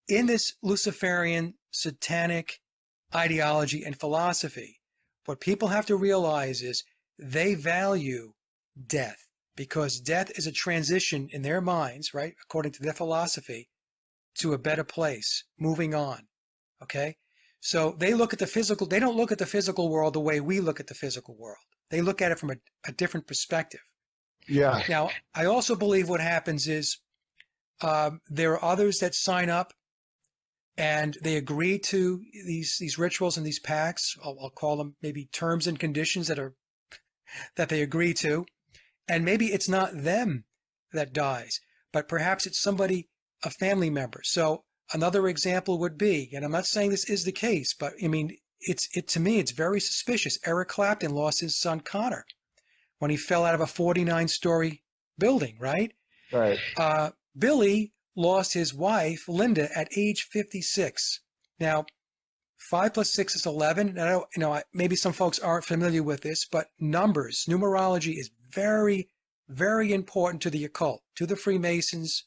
in this Luciferian satanic ideology and philosophy, what people have to realize is they value death, because death is a transition in their minds, right, according to their philosophy, to a better place, moving on, okay? So they look at the physical, they don't look at the physical world the way we look at the physical world. They look at it from a different perspective. Yeah. Now, I also believe what happens is there are others that sign up and they agree to these rituals and these pacts. I'll call them maybe terms and conditions that they agree to. And maybe it's not them that dies, but perhaps it's somebody, a family member. So another example would be, and I'm not saying this is the case, but I mean, to me, it's very suspicious. Eric Clapton lost his son Connor when he fell out of a 49-story building, right? Right. Billy lost his wife, Linda, at age 56. Now, 5 plus 6 is 11. And maybe some folks aren't familiar with this, but numbers, numerology is very, very important to the occult, to the Freemasons,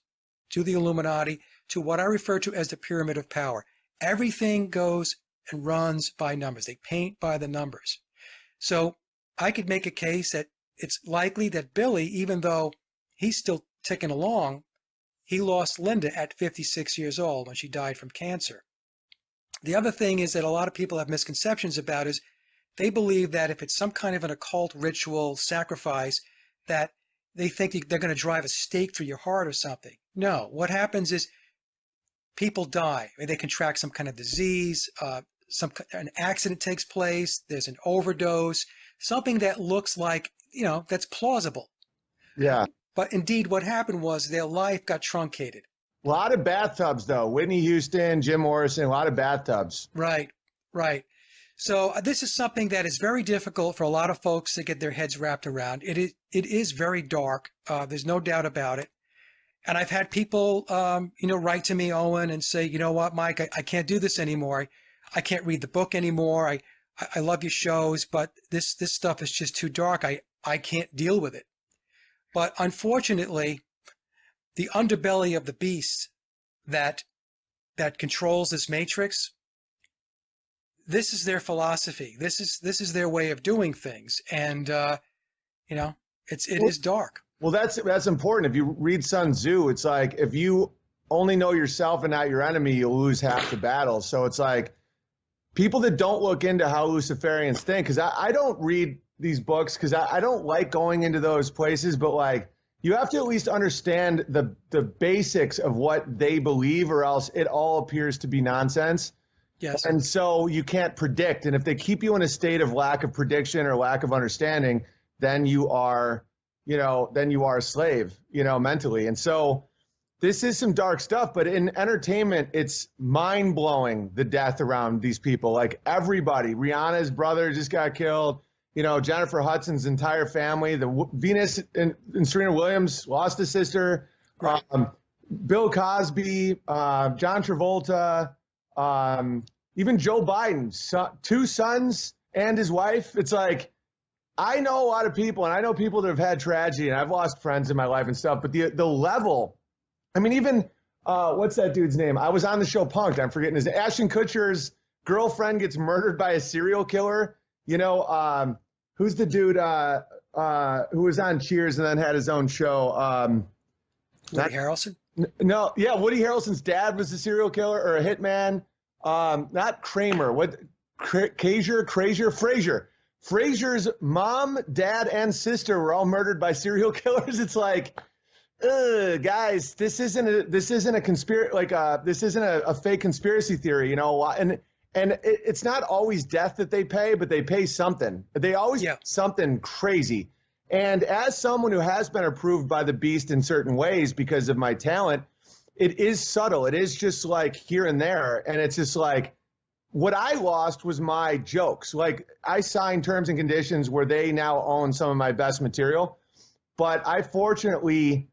to the Illuminati, to what I refer to as the pyramid of power. Everything goes and runs by numbers. They paint by the numbers. So I could make a case that it's likely that Billy, even though he's still ticking along, he lost Linda at 56 years old when she died from cancer. The other thing is that a lot of people have misconceptions about is they believe that if it's some kind of an occult ritual sacrifice, that they think they're going to drive a stake through your heart or something. No, what happens is people die. They contract some kind of disease, an accident takes place, there's an overdose, something that looks like, that's plausible. Yeah. But indeed, what happened was their life got truncated. A lot of bathtubs, though. Whitney Houston, Jim Morrison, a lot of bathtubs. Right, right. So this is something that is very difficult for a lot of folks to get their heads wrapped around. It is very dark. There's no doubt about it. And I've had people, write to me, Owen, and say, you know what, Mike, I can't do this anymore. I can't read the book anymore. I love your shows, but this stuff is just too dark. I can't deal with it. But unfortunately, the underbelly of the beast that controls this matrix, this is their philosophy. This is their way of doing things, and it is dark. Well, that's important. If you read Sun Tzu, it's like if you only know yourself and not your enemy, you'll lose half the battle. So it's like people that don't look into how Luciferians think, because I don't read these books because I don't like going into those places, but like you have to at least understand the basics of what they believe, or else it all appears to be nonsense. Yes. And so you can't predict. And if they keep you in a state of lack of prediction or lack of understanding, then you are a slave, mentally. And so this is some dark stuff, but in entertainment, it's mind blowing, the death around these people. Like everybody, Rihanna's brother just got killed. Jennifer Hudson's entire family, Venus and Serena Williams lost a sister, right. Bill Cosby, John Travolta, even Joe Biden, 2 sons and his wife. It's like, I know a lot of people, and I know people that have had tragedy, and I've lost friends in my life and stuff, but the level, I mean, even, what's that dude's name? I was on the show Punk'd, I'm forgetting his name. Ashton Kutcher's girlfriend gets murdered by a serial killer. Who's the dude who was on Cheers and then had his own show? Woody Harrelson? No, yeah, Woody Harrelson's dad was a serial killer or a hitman. Not Kramer. What? Frazier. Frazier's mom, dad, and sister were all murdered by serial killers. It's like, guys, this isn't a conspiracy. This isn't a fake conspiracy theory, And it's not always death that they pay, but they pay something. They always pay something crazy. And as someone who has been approved by the beast in certain ways because of my talent, it is subtle. It is just like here and there. And it's just like, what I lost was my jokes. Like I signed terms and conditions where they now own some of my best material. But I fortunately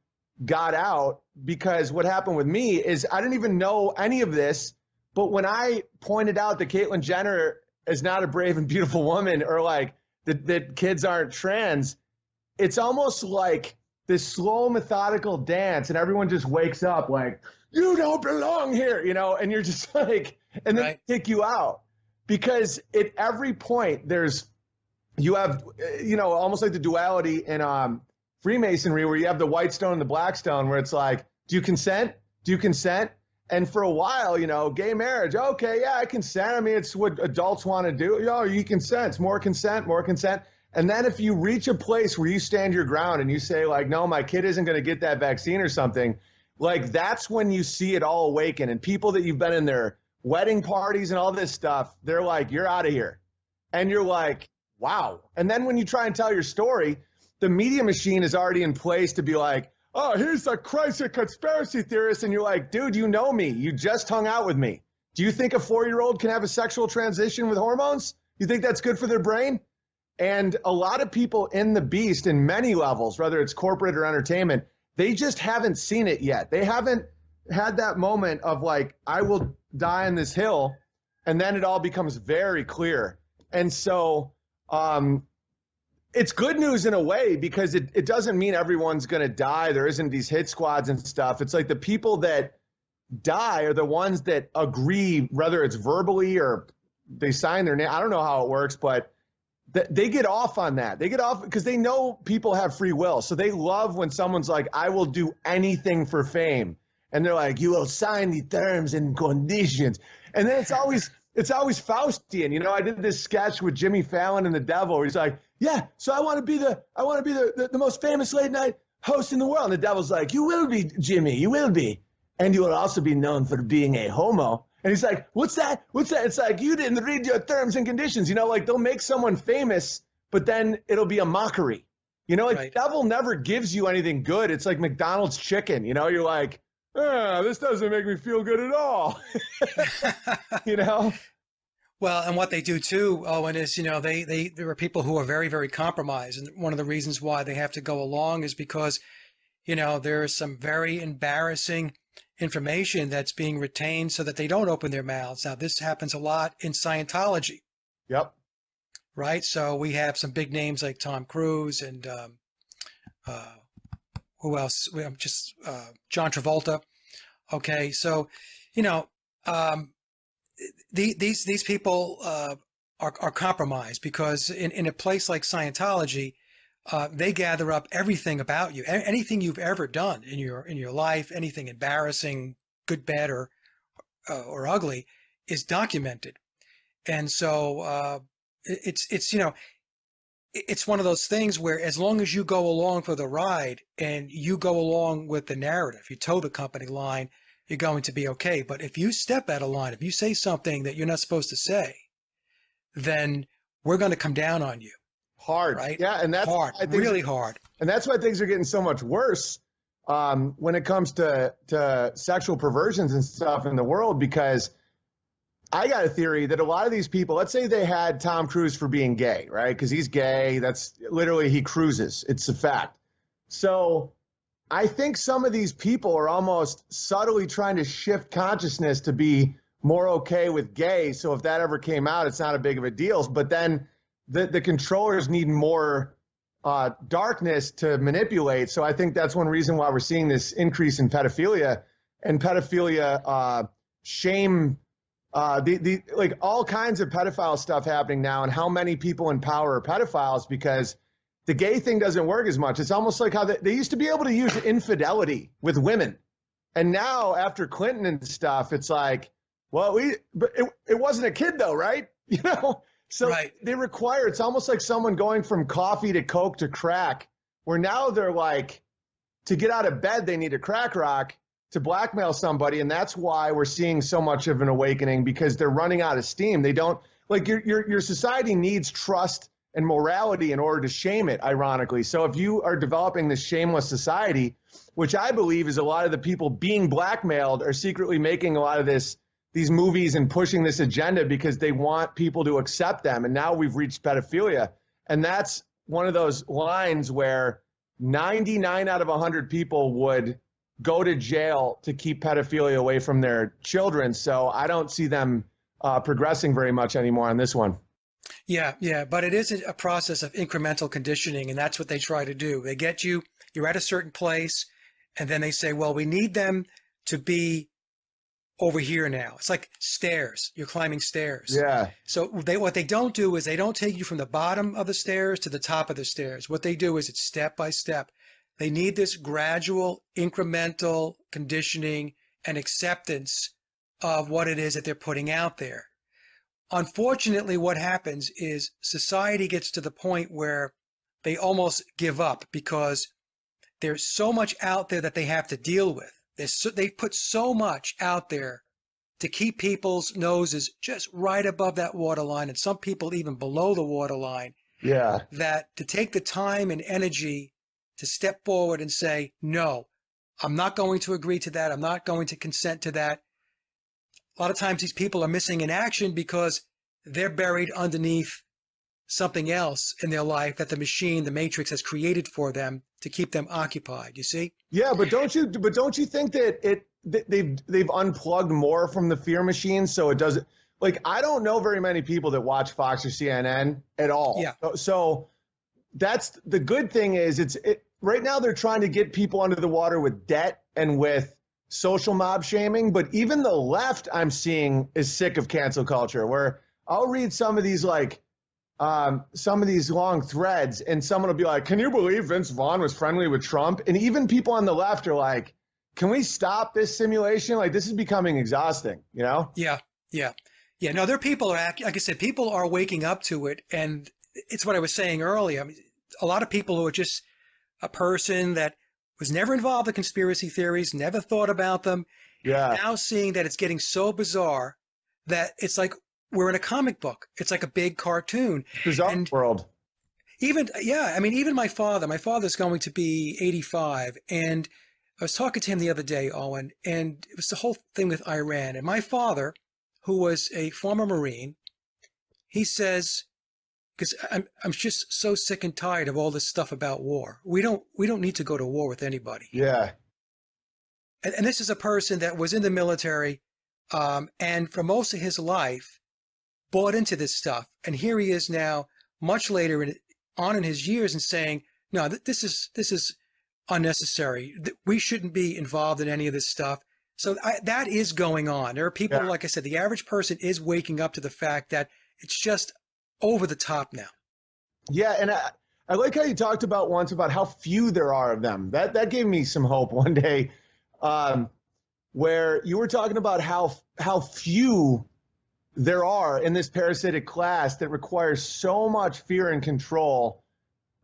got out because what happened with me is I didn't even know any of this. But when I pointed out that Caitlyn Jenner is not a brave and beautiful woman, or like that kids aren't trans, it's almost like this slow, methodical dance, and everyone just wakes up like, you don't belong here, and you're just like, and then they kick you out. Because at every point you have, almost like the duality in Freemasonry where you have the white stone and the black stone where it's like, do you consent? Do you consent? And for a while, you know, gay marriage, okay, yeah, I consent. I mean, it's what adults want to do. You know, you consent. It's more consent, more consent. And then if you reach a place where you stand your ground and you say, like, no, my kid isn't going to get that vaccine or something, like that's when you see it all awaken. And people that you've been in their wedding parties and all this stuff, they're like, you're out of here. And you're like, wow. And then when you try and tell your story, the media machine is already in place to be like, oh, here's a crazy conspiracy theorist. And you're like, dude, you know me. You just hung out with me. Do you think a 4-year-old can have a sexual transition with hormones? You think that's good for their brain? And a lot of people in the beast in many levels, whether it's corporate or entertainment, they just haven't seen it yet. They haven't had that moment of like, I will die on this hill. And then it all becomes very clear. And so it's good news in a way because it doesn't mean everyone's going to die. There isn't these hit squads and stuff. It's like the people that die are the ones that agree, whether it's verbally or they sign their name. I don't know how it works, but they get off on that. They get off because they know people have free will. So they love when someone's like, I will do anything for fame. And they're like, you will sign the terms and conditions. And then it's always Faustian. You know, I did this sketch with Jimmy Fallon and the Devil where he's like, yeah, so I want to be the most famous late night host in the world. And the Devil's like, you will be, Jimmy, you will be. And you will also be known for being a homo. And he's like, what's that? What's that? It's like, you didn't read your terms and conditions. You know, like they'll make someone famous, but then it'll be a mockery. You know, like Right. The Devil never gives you anything good. It's like McDonald's chicken. You know, you're like, this doesn't make me feel good at all. You know? Well, and what they do too, Owen, is, you know, there are people who are very, very compromised. And one of the reasons why they have to go along is because, you know, there is some very embarrassing information that's being retained so that they don't open their mouths. Now, this happens a lot in Scientology, Yep. right? So we have some big names like Tom Cruise and who else? We have just John Travolta. Okay, so, you know, these people are compromised because in a place like Scientology, they gather up everything about you, anything you've ever done in your life, anything embarrassing, good, bad, or ugly, is documented. And so it's you know, it's one of those things where as long as you go along for the ride and you go along with the narrative, you toe the company line, you're going to be okay. But if you step out of line, if you say something that you're not supposed to say, then we're going to come down on you. Hard. Right? Yeah. And that's hard, really hard. And that's why things are getting so much worse when it comes to sexual perversions and stuff in the world, because I got a theory that a lot of these people, let's say they had Tom Cruise for being gay, right? Because he's gay. That's literally, he cruises. It's a fact. So I think some of these people are almost subtly trying to shift consciousness to be more okay with gay. So if that ever came out, it's not a big of a deal. But then the controllers need more darkness to manipulate. So I think that's one reason why we're seeing this increase in pedophilia and pedophilia shame. Like all kinds of pedophile stuff happening now, and how many people in power are pedophiles because the gay thing doesn't work as much. It's almost like how they used to be able to use infidelity with women. And now after Clinton and stuff, it's like, well, but it wasn't a kid though, right? You know? So Right. they require, it's almost like someone going from coffee to Coke to crack, where now they're like, to get out of bed, they need a crack rock to blackmail somebody. And that's why we're seeing so much of an awakening, because they're running out of steam. They don't, like, your society needs trust and morality in order to shame it, ironically. So if you are developing this shameless society, which I believe is a lot of the people being blackmailed are secretly making a lot of these movies and pushing this agenda because they want people to accept them. And now we've reached pedophilia. And that's one of those lines where 99 out of 100 people would go to jail to keep pedophilia away from their children. So I don't see them progressing very much anymore on this one. Yeah, but it is a process of incremental conditioning, and that's what they try to do. They get you, you're at a certain place, and then they say, well, we need them to be over here now. It's like stairs. You're climbing stairs. Yeah. So what they don't do is they don't take you from the bottom of the stairs to the top of the stairs. What they do is it's step by step. They need this gradual, incremental conditioning and acceptance of what it is that they're putting out there. Unfortunately, what happens is society gets to the point where they almost give up because there's so much out there that they have to deal with. They've put so much out there to keep people's noses just right above that waterline, and some people even below the waterline. Yeah. That to take the time and energy to step forward and say, no, I'm not going to agree to that. I'm not going to consent to that. A lot of times these people are missing in action because they're buried underneath something else in their life that the machine, the matrix, has created for them to keep them occupied. You see? Yeah, but don't you think that they've unplugged more from the fear machine, so it doesn't, like, I don't know very many people that watch Fox or CNN at all. Yeah. So that's the good thing is right now they're trying to get people under the water with debt and with social mob shaming, but even the left I'm seeing is sick of cancel culture, where I'll read some of these long threads and someone will be like, can you believe Vince Vaughn was friendly with Trump? And even people on the left are like, can we stop this simulation? Like, this is becoming exhausting, you know? Yeah. No, there are people like I said, people are waking up to it. And it's what I was saying earlier. I mean, a lot of people who are just a person that was never involved in conspiracy theories, never thought about them. Yeah. Now seeing that it's getting so bizarre that it's like we're in a comic book. It's like a big cartoon. Bizarre world. Even my father's going to be 85. And I was talking to him the other day, Owen, and it was the whole thing with Iran. And my father, who was a former Marine, he says, because I'm just so sick and tired of all this stuff about war. We don't need to go to war with anybody. Yeah. And this is a person that was in the military, and for most of his life bought into this stuff. And here he is now, much later in his years, and saying, no, this is unnecessary. We shouldn't be involved in any of this stuff. So that is going on. There are people, like I said, the average person is waking up to the fact that it's just over the top now. Yeah, and I like how you talked about once about how few there are of them. That gave me some hope one day, where you were talking about how few there are in this parasitic class that requires so much fear and control.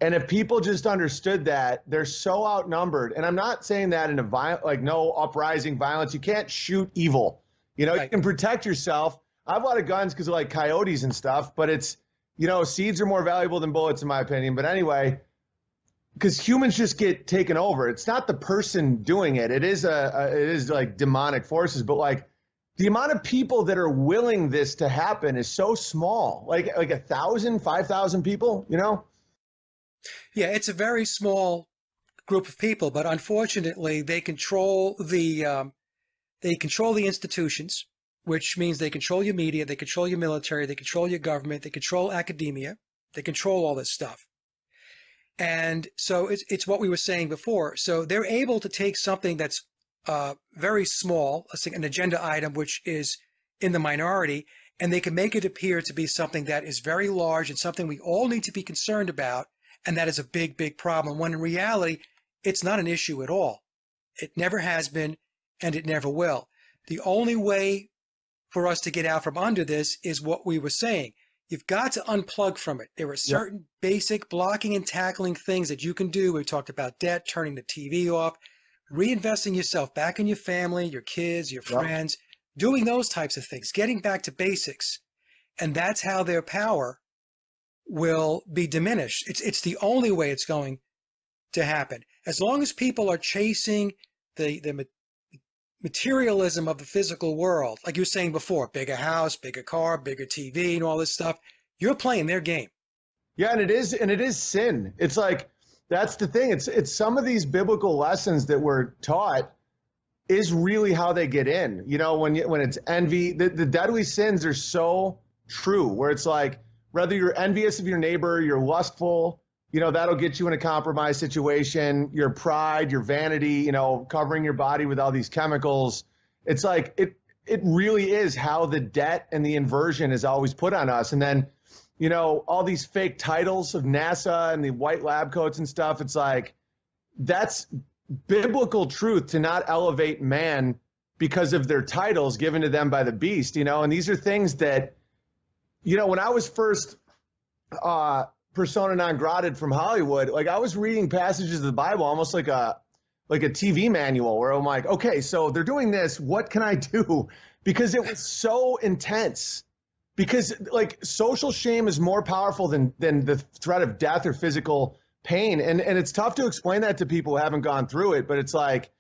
And if people just understood that, they're so outnumbered. And I'm not saying that in no uprising violence. You can't shoot evil. You know, right. You can protect yourself. I have a lot of guns because of like coyotes and stuff, but it's, seeds are more valuable than bullets in my opinion. But anyway, because humans just get taken over. It's not the person doing it. It is like demonic forces, but like the amount of people that are willing this to happen is so small, like 1,000, 5,000 people, Yeah, it's a very small group of people, but unfortunately, they control the institutions, which means they control your media, they control your military, they control your government, they control academia, they control all this stuff. And so it's what we were saying before. So they're able to take something that's very small, an agenda item, which is in the minority, and they can make it appear to be something that is very large and something we all need to be concerned about. And that is a big, big problem, when in reality, it's not an issue at all. It never has been, and it never will. The only way for us to get out from under this is what we were saying. You've got to unplug from it. There are certain basic blocking and tackling things that you can do. We talked about debt, turning the TV off, reinvesting yourself back in your family, your kids, your friends, doing those types of things, getting back to basics. And that's how their power will be diminished. It's the only way it's going to happen. As long as people are chasing the materialism of the physical world, like you were saying before, bigger house, bigger car, bigger TV, and all this stuff, you're playing their game. Yeah, and it is sin. It's like, that's the thing. It's some of these biblical lessons that we're taught is really how they get in. When it's envy, the deadly sins are so true, where it's like, whether you're envious of your neighbor, you're lustful, that'll get you in a compromised situation, your pride, your vanity, covering your body with all these chemicals. It's like, it really is how the debt and the inversion is always put on us. And then, all these fake titles of NASA and the white lab coats and stuff. It's like, that's biblical truth to not elevate man because of their titles given to them by the beast, you know, and these are things that, you know, when I was first persona non grata from Hollywood, like I was reading passages of the Bible almost like a TV manual where I'm like, okay, so they're doing this, what can I do? Because it was so intense. Because like social shame is more powerful than the threat of death or physical pain. And it's tough to explain that to people who haven't gone through it, but it's like,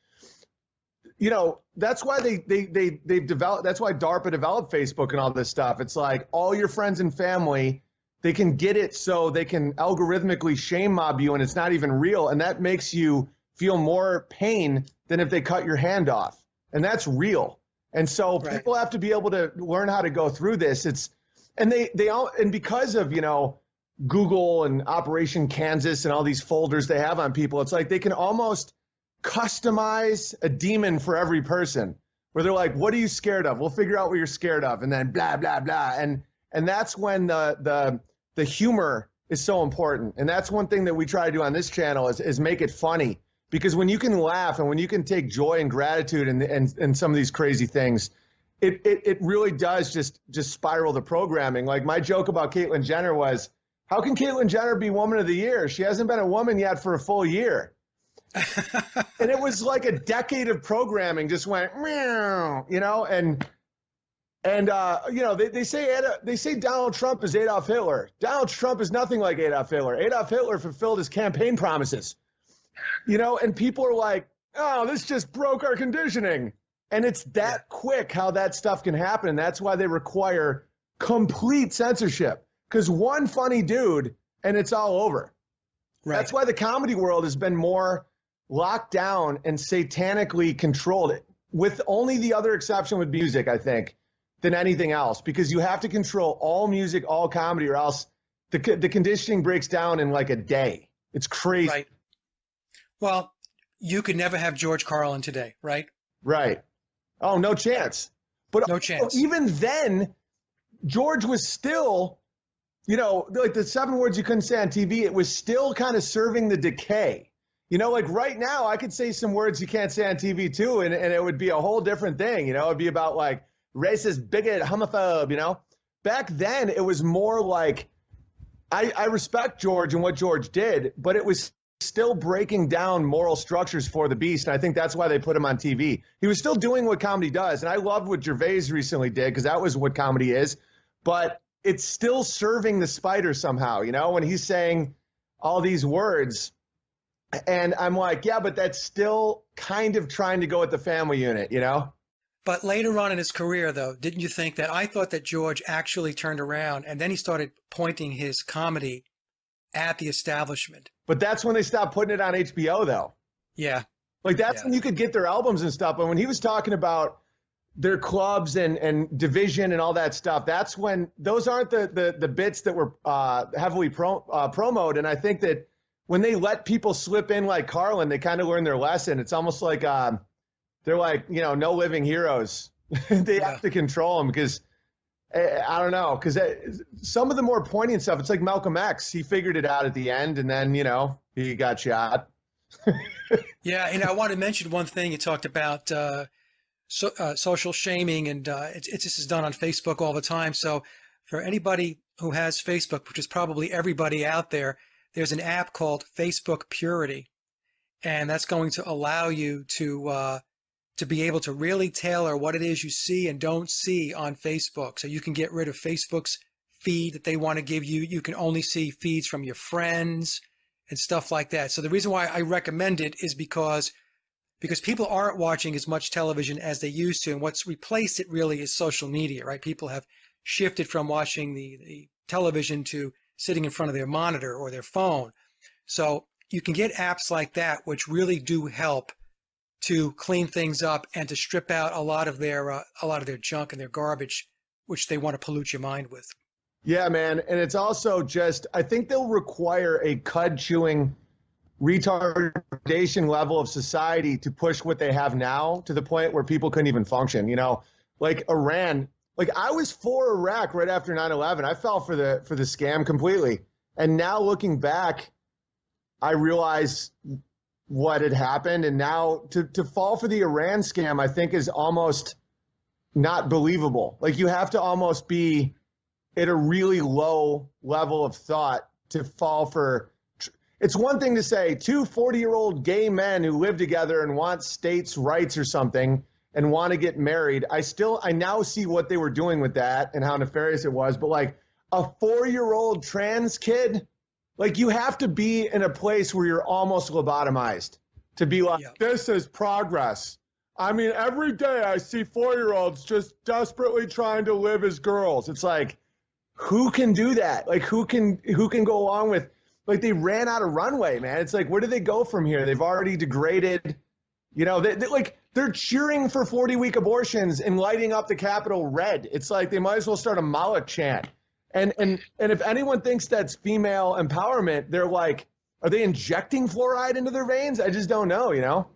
you know, that's why they've developed, that's why DARPA developed Facebook and all this stuff. It's like all your friends and family, they can get it so they can algorithmically shame mob you and it's not even real. And that makes you feel more pain than if they cut your hand off. And that's real. And so people have to be able to learn how to go through this. And because of, you know, Google and Operation Kansas and all these folders they have on people, it's like they can almost customize a demon for every person where they're like, what are you scared of? We'll figure out what you're scared of. And then blah, blah, blah. And that's when the humor is so important. And that's one thing that we try to do on this channel is make it funny. Because when you can laugh and when you can take joy and gratitude in some of these crazy things, it really does just spiral the programming. Like my joke about Caitlyn Jenner was, how can Caitlyn Jenner be Woman of the Year? She hasn't been a woman yet for a full year. And it was like a decade of programming just went, meow, you know, and you know, they say Donald Trump is Adolf Hitler. Donald Trump is nothing like Adolf Hitler. Adolf Hitler fulfilled his campaign promises. You know, and people are like, oh, this just broke our conditioning. And it's that quick how that stuff can happen. And that's why they require complete censorship. Because one funny dude and it's all over. Right. That's why the comedy world has been more locked down and satanically controlled, with only the other exception with music, I think, than anything else. Because you have to control all music, all comedy, or else the conditioning breaks down in like a day. It's crazy. Right. Well, you could never have George Carlin today, right? Right. Oh, no chance. But no chance. Even then, George was still, you know, like the 7 words you couldn't say on TV, it was still kind of serving the decay. You know, like right now, I could say some words you can't say on TV too, and it would be a whole different thing. You know, it'd be about like racist, bigot, homophobe, you know? Back then, it was more like, I respect George and what George did, but it was still breaking down moral structures for the beast. And I think that's why they put him on TV. He was still doing what comedy does. And I loved what Gervais recently did because that was what comedy is. But it's still serving the spider somehow, you know, when he's saying all these words. And I'm like, yeah, but that's still kind of trying to go with the family unit, you know? But later on in his career, though, didn't you think that I thought that George actually turned around and then he started pointing his comedy at the establishment? But that's when they stopped putting it on HBO, though. Yeah. Like, that's when you could get their albums and stuff. But when he was talking about their clubs and division and all that stuff, that's when those aren't the bits that were heavily promoted. And I think that when they let people slip in like Carlin, they kind of learn their lesson. It's almost like they're like, you know, no living heroes. They have to control them because I don't know, because some of the more poignant stuff, it's like Malcolm X. He figured it out at the end, and then, you know, he got shot. Yeah, and I want to mention one thing. You talked about social shaming, and this is done on Facebook all the time. So for anybody who has Facebook, which is probably everybody out there, there's an app called Facebook Purity, and that's going to allow you to be able to really tailor what it is you see and don't see on Facebook. So you can get rid of Facebook's feed that they want to give you. You can only see feeds from your friends and stuff like that. So the reason why I recommend it is because people aren't watching as much television as they used to. And what's replaced it really is social media, right? People have shifted from watching the television to sitting in front of their monitor or their phone. So you can get apps like that, which really do help to clean things up and to strip out a lot of their junk and their garbage, which they want to pollute your mind with. Yeah, man. And it's also just, I think they'll require a cud-chewing retardation level of society to push what they have now to the point where people couldn't even function. You know, like Iran, like I was for Iraq right after 9/11. I fell for the scam completely. And now looking back, I realize what had happened. And now to fall for the Iran scam, I think is almost not believable. Like you have to almost be at a really low level of thought to fall for. It's one thing to say 2 40-year-old gay men who live together and want states' rights or something and want to get married. I now see what they were doing with that and how nefarious it was. But like a 4-year-old trans kid, like you have to be in a place where you're almost lobotomized to be like, this is progress. I mean, every day I see 4-year-olds just desperately trying to live as girls. It's like, who can do that? Like who can go along with, like they ran out of runway, man. It's like, where do they go from here? They've already degraded, you know, they're cheering for 40-week abortions and lighting up the Capitol red. It's like they might as well start a Moloch chant. And if anyone thinks that's female empowerment, they're like, are they injecting fluoride into their veins? I just don't know, you know?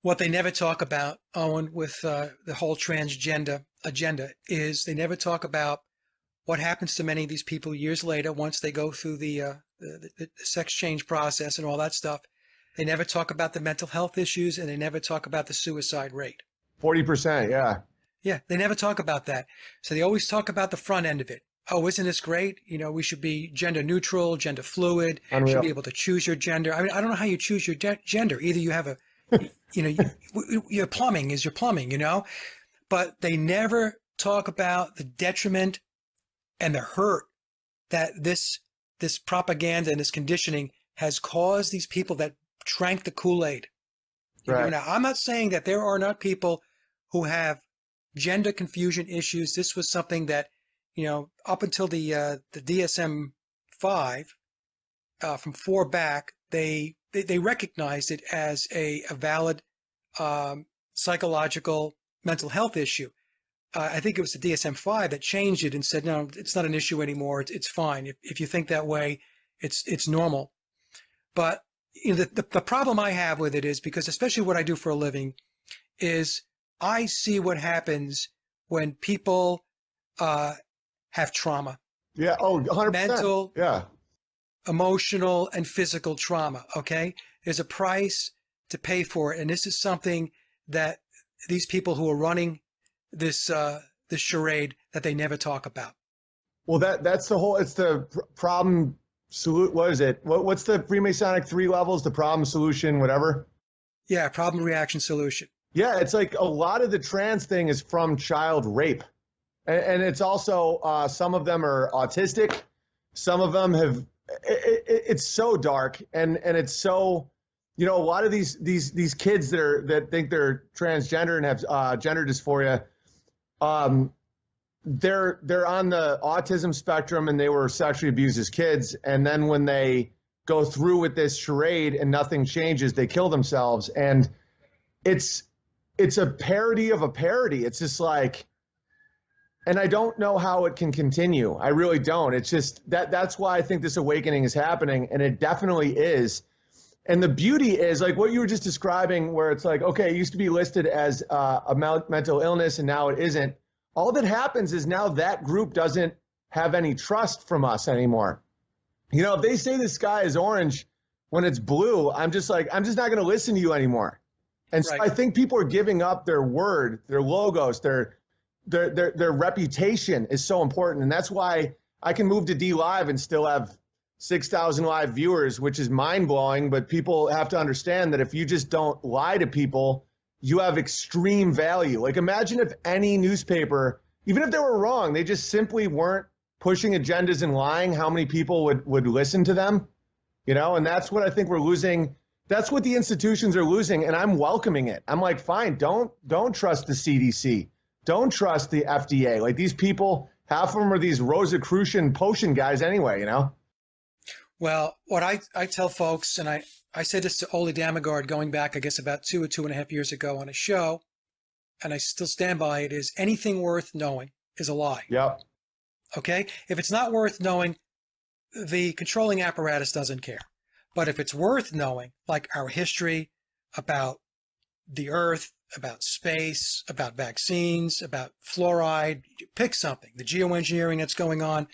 What they never talk about, Owen, with the whole transgender agenda is they never talk about what happens to many of these people years later once they go through the sex change process and all that stuff. They never talk about the mental health issues, and they never talk about the suicide rate. 40%, yeah. Yeah, they never talk about that. So they always talk about the front end of it. Oh, isn't this great? You know, we should be gender neutral, gender fluid, Unreal. should be able to choose your gender. I mean, I don't know how you choose your gender. Either you have your plumbing is your plumbing, you know, but they never talk about the detriment and the hurt that this propaganda and this conditioning has caused these people that drank the Kool-Aid. Right. Now, I'm not saying that there are not people who have gender confusion issues. This was something that, you know, up until the DSM-5, from 4 back, they recognized it as a valid psychological mental health issue. I think it was the DSM-5 that changed it and said, no, it's not an issue anymore. It's fine. If you think that way, it's normal. But you know, the problem I have with it is because, especially what I do for a living, is I see what happens when people have trauma. Yeah. Oh, 100%. Mental, yeah, emotional, and physical trauma. Okay. There's a price to pay for it. And this is something that these people who are running this charade that they never talk about. Well, that's the whole, it's the problem. What is it? What's the Freemasonic 3 levels? The problem, solution, whatever. Yeah. Problem, reaction, solution. Yeah. It's like a lot of the trans thing is from child rape. And it's also, some of them are autistic. Some of them have, it's so dark and it's so, you know, a lot of these kids that think they're transgender and have gender dysphoria, they're on the autism spectrum and they were sexually abused as kids. And then when they go through with this charade and nothing changes, they kill themselves. And it's a parody of a parody. It's just like, and I don't know how it can continue. I really don't. It's just that's why I think this awakening is happening, and it definitely is. And the beauty is like what you were just describing, where it's like, okay, it used to be listed as a mental illness, and now it isn't. All that happens is now that group doesn't have any trust from us anymore. You know, if they say the sky is orange when it's blue, I'm just not going to listen to you anymore. And so I think people are giving up their word, their logos, their reputation is so important. And that's why I can move to DLive and still have 6,000 live viewers, which is mind blowing. But people have to understand that if you just don't lie to people, you have extreme value. Like imagine if any newspaper, even if they were wrong, they just simply weren't pushing agendas and lying, how many people would listen to them, you know? And that's what I think we're losing. That's what the institutions are losing. And I'm welcoming it. I'm like, fine, don't trust the CDC. Don't trust the FDA. Like these people, half of them are these Rosicrucian potion guys anyway, you know? Well, what I tell folks, and I said this to Ole Damagard going back, I guess, about 2 or 2.5 years ago on a show, and I still stand by it, is anything worth knowing is a lie. Yep. Okay? If it's not worth knowing, the controlling apparatus doesn't care. But if it's worth knowing, like our history about the earth, about space, about vaccines, about fluoride, pick something, the geoengineering that's going on,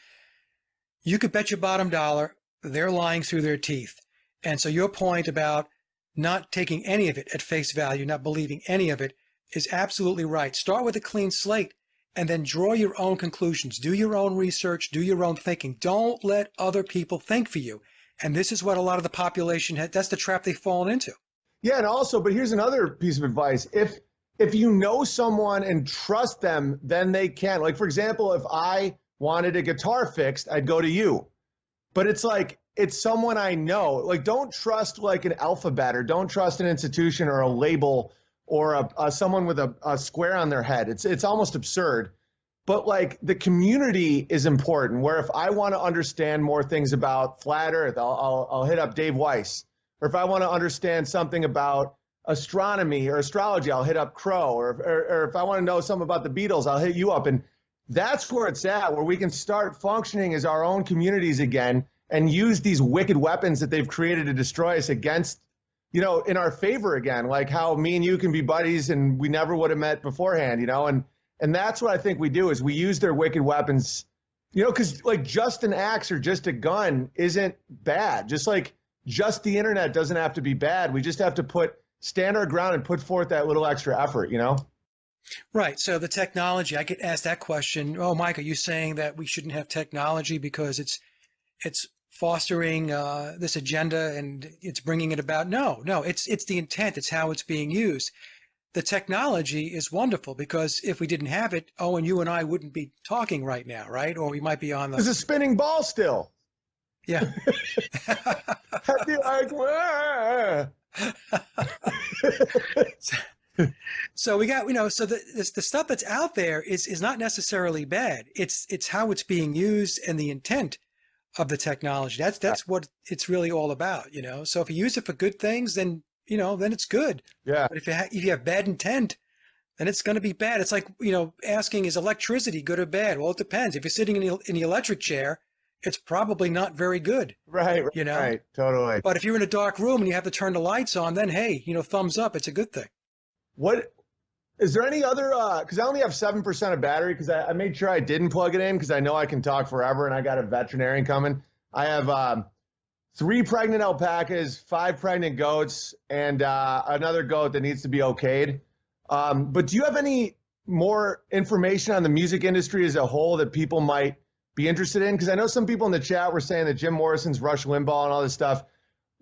you could bet your bottom dollar they're lying through their teeth. And so your point about not taking any of it at face value, not believing any of it, is absolutely right. Start with a clean slate and then draw your own conclusions. Do your own research, do your own thinking. Don't let other people think for you. And this is what a lot of the population that's the trap they've fallen into. Yeah, and also, but here's another piece of advice. If you know someone and trust them, then they can. Like, for example, if I wanted a guitar fixed, I'd go to you. But it's like, it's someone I know. Like, don't trust like an alphabet, or don't trust an institution or a label or someone with a square on their head. It's almost absurd. But like, the community is important, where if I want to understand more things about flat earth, I'll hit up Dave Weiss. Or if I want to understand something about astronomy or astrology, I'll hit up Crow. Or if I want to know something about the Beatles, I'll hit you up. And that's where it's at, where we can start functioning as our own communities again and use these wicked weapons that they've created to destroy us against, you know, in our favor again, like how me and you can be buddies and we never would have met beforehand, you know, and that's what I think we do, is we use their wicked weapons, you know, because like just an axe or just a gun isn't bad. Just like just the internet doesn't have to be bad. We just have to stand our ground and put forth that little extra effort, you know? Right. So the technology, I get asked that question. Oh, Mike, are you saying that we shouldn't have technology because it's fostering this agenda and it's bringing it about? No, it's the intent. It's how it's being used. The technology is wonderful because if we didn't have it, Owen, you and I wouldn't be talking right now, right? Or we might be on the... There's a spinning ball still. Yeah. I'd be like, wah. So we got, you know, so the stuff that's out there is not necessarily bad. It's how it's being used and the intent of the technology. That's what it's really all about, you know. So if you use it for good things, then, you know, then it's good. Yeah. But if you have bad intent, then it's going to be bad. It's like, you know, asking, is electricity good or bad? Well, it depends. If you're sitting in the electric chair, it's probably not very good. Right. You know? Right. Totally. But if you're in a dark room and you have to turn the lights on, then hey, you know, thumbs up. It's a good thing. What is there any other? Because I only have 7% of battery, because I made sure I didn't plug it in because I know I can talk forever, and I got a veterinarian coming. I have 3 pregnant alpacas, 5 pregnant goats, and another goat that needs to be okayed. But do you have any more information on the music industry as a whole that people might be interested in? Because I know some people in the chat were saying that Jim Morrison's Rush Limbaugh and all this stuff.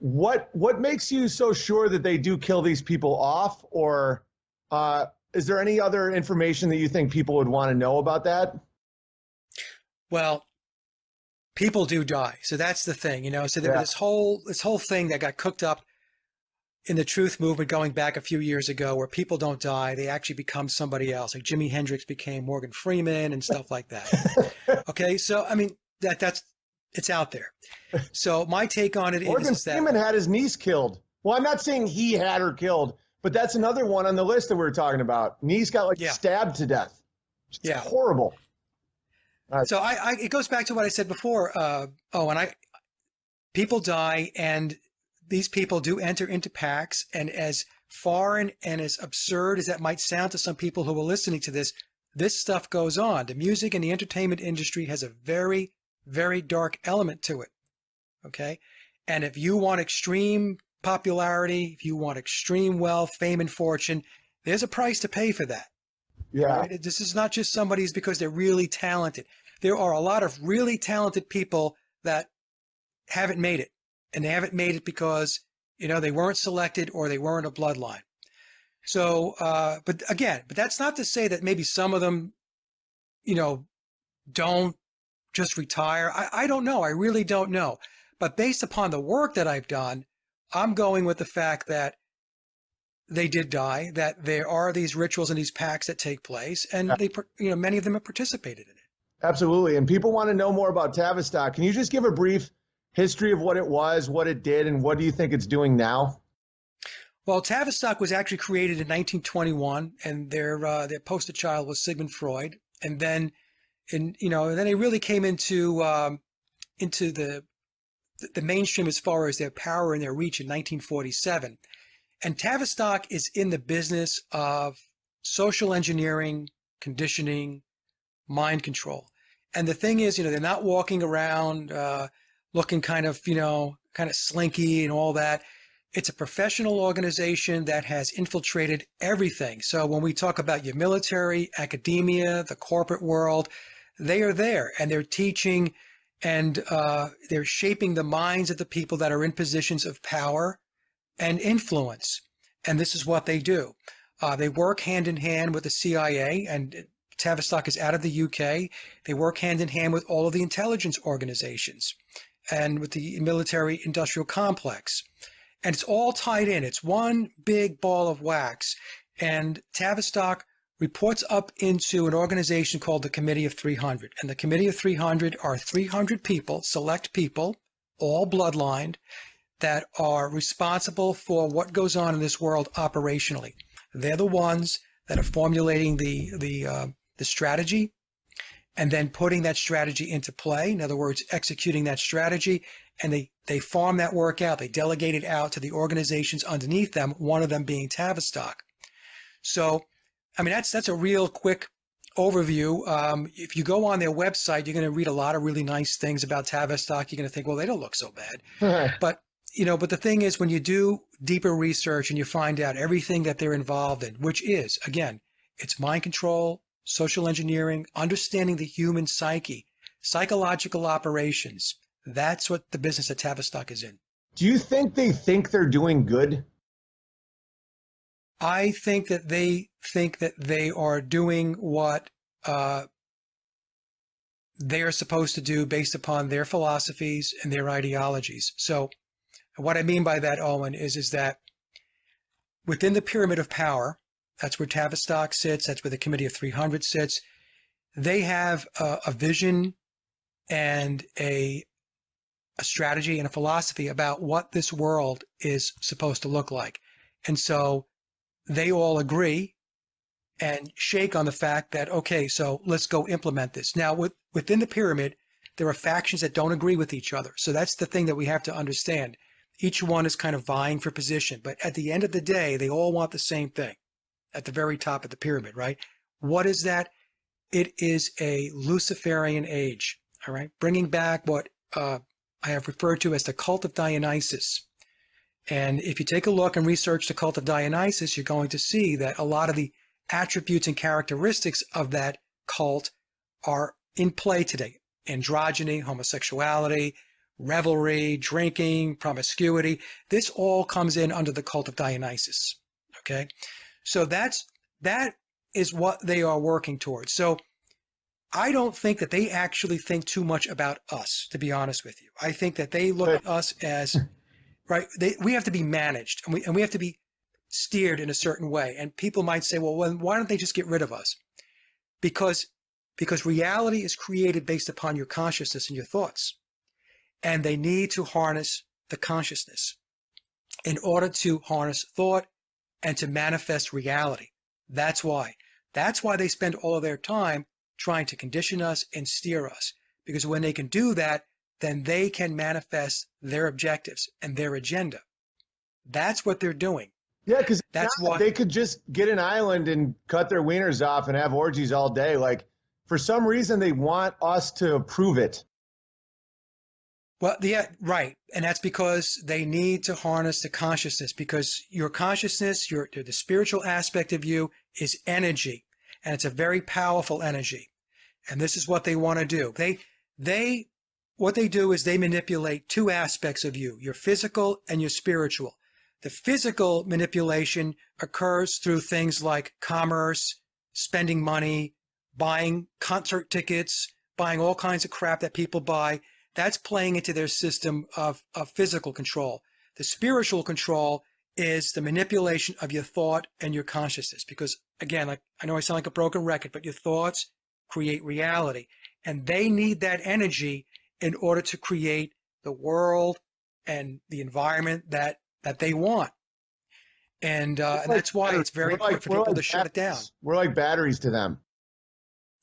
What makes you so sure that they do kill these people off? Or is there any other information that you think people would want to know about that? Well, people do die. So that's the thing, you know. So there was this whole thing that got cooked up in the truth movement going back a few years ago, where people don't die, they actually become somebody else. Like Jimi Hendrix became Morgan Freeman and stuff like that. Okay, so I mean it's out there. So my take on it Morgan is that Freeman had his niece killed. Well, I'm not saying he had her killed, but that's another one on the list that we were talking about. Niece got stabbed to death. It's horrible. So it goes back to what I said before. People die, and these people do enter into packs. And as foreign and as absurd as that might sound to some people who are listening to this stuff goes on. The music and the entertainment industry has a very, very dark element to it. Okay. And if you want extreme popularity, if you want extreme wealth, fame, and fortune, there's a price to pay for that. Yeah. Right? This is not just somebody's because they're really talented. There are a lot of really talented people that haven't made it. And they haven't made it because, you know, they weren't selected or they weren't a bloodline. So, but that's not to say that maybe some of them, you know, don't just retire. I don't know. I really don't know. But based upon the work that I've done, I'm going with the fact that they did die, that there are these rituals and these pacts that take place, and many of them have participated in it. Absolutely. And people want to know more about Tavistock. Can you just give a brief history of what it was, what it did, and what do you think it's doing now? Well, Tavistock was actually created in 1921, and their poster child was Sigmund Freud. And then, then they really came into the mainstream as far as their power and their reach in 1947. And Tavistock is in the business of social engineering, conditioning, mind control. And the thing is, they're not walking around looking kind of slinky and all that. It's a professional organization that has infiltrated everything. So when we talk about your military, academia, the corporate world, they are there and they're teaching and they're shaping the minds of the people that are in positions of power and influence. And this is what they do. They work hand in hand with the CIA, and Tavistock is out of the UK. They work hand in hand with all of the intelligence organizations and with the military industrial complex. And it's all tied in. It's one big ball of wax. And Tavistock reports up into an organization called the Committee of 300. And the Committee of 300 are 300 people, select people, all bloodlined, that are responsible for what goes on in this world operationally. They're the ones that are formulating the strategy and then putting that strategy into play. In other words, executing that strategy. And they farm that work out. They delegate it out to the organizations underneath them, one of them being Tavistock. So, I mean, that's a real quick overview. If you go on their website, you're going to read a lot of really nice things about Tavistock. You're going to think, well, they don't look so bad. But the thing is, when you do deeper research and you find out everything that they're involved in, which is, again, it's mind control, social engineering, understanding the human psyche, psychological operations. That's what the business that Tavistock is in. Do you think they're doing good? I think that they are doing what they are supposed to do based upon their philosophies and their ideologies. So what I mean by that, Owen, is that within the pyramid of power, that's where Tavistock sits, that's where the Committee of 300 sits, they have a vision and a strategy and a philosophy about what this world is supposed to look like. And so they all agree and shake on the fact that, okay, so let's go implement this. Now, within the pyramid, there are factions that don't agree with each other. So that's the thing that we have to understand. Each one is kind of vying for position. But at the end of the day, they all want the same thing at the very top of the pyramid, right? What is that? It is a Luciferian age, all right? Bringing back what I have referred to as the cult of Dionysus. And if you take a look and research the cult of Dionysus, you're going to see that a lot of the attributes and characteristics of that cult are in play today. Androgyny, homosexuality, revelry, drinking, promiscuity. This all comes in under the cult of Dionysus. Okay? So that is what they are working towards. So I don't think that they actually think too much about us, to be honest with you. I think that they look at us as, right, we have to be managed and we have to be steered in a certain way. And people might say, well, why don't they just get rid of us? Because reality is created based upon your consciousness and your thoughts. And they need to harness the consciousness in order to harness thought and to manifest reality. That's why. That's why they spend all of their time trying to condition us and steer us. Because when they can do that, then they can manifest their objectives and their agenda. That's what they're doing. Yeah, because that's why they could just get an island and cut their wieners off and have orgies all day. Like, for some reason, they want us to approve it. Well, yeah, right. And that's because they need to harness the consciousness, because your consciousness, the spiritual aspect of you is energy, and it's a very powerful energy. And this is what they want to do. What they do is they manipulate two aspects of you, your physical and your spiritual. The physical manipulation occurs through things like commerce, spending money, buying concert tickets, buying all kinds of crap that people buy. That's playing into their system of physical control. The spiritual control is the manipulation of your thought and your consciousness. Because, again, like, I know I sound like a broken record, but your thoughts create reality. And they need that energy in order to create the world and the environment that they want. And that's why it's very important for people to shut it down. We're like batteries to them.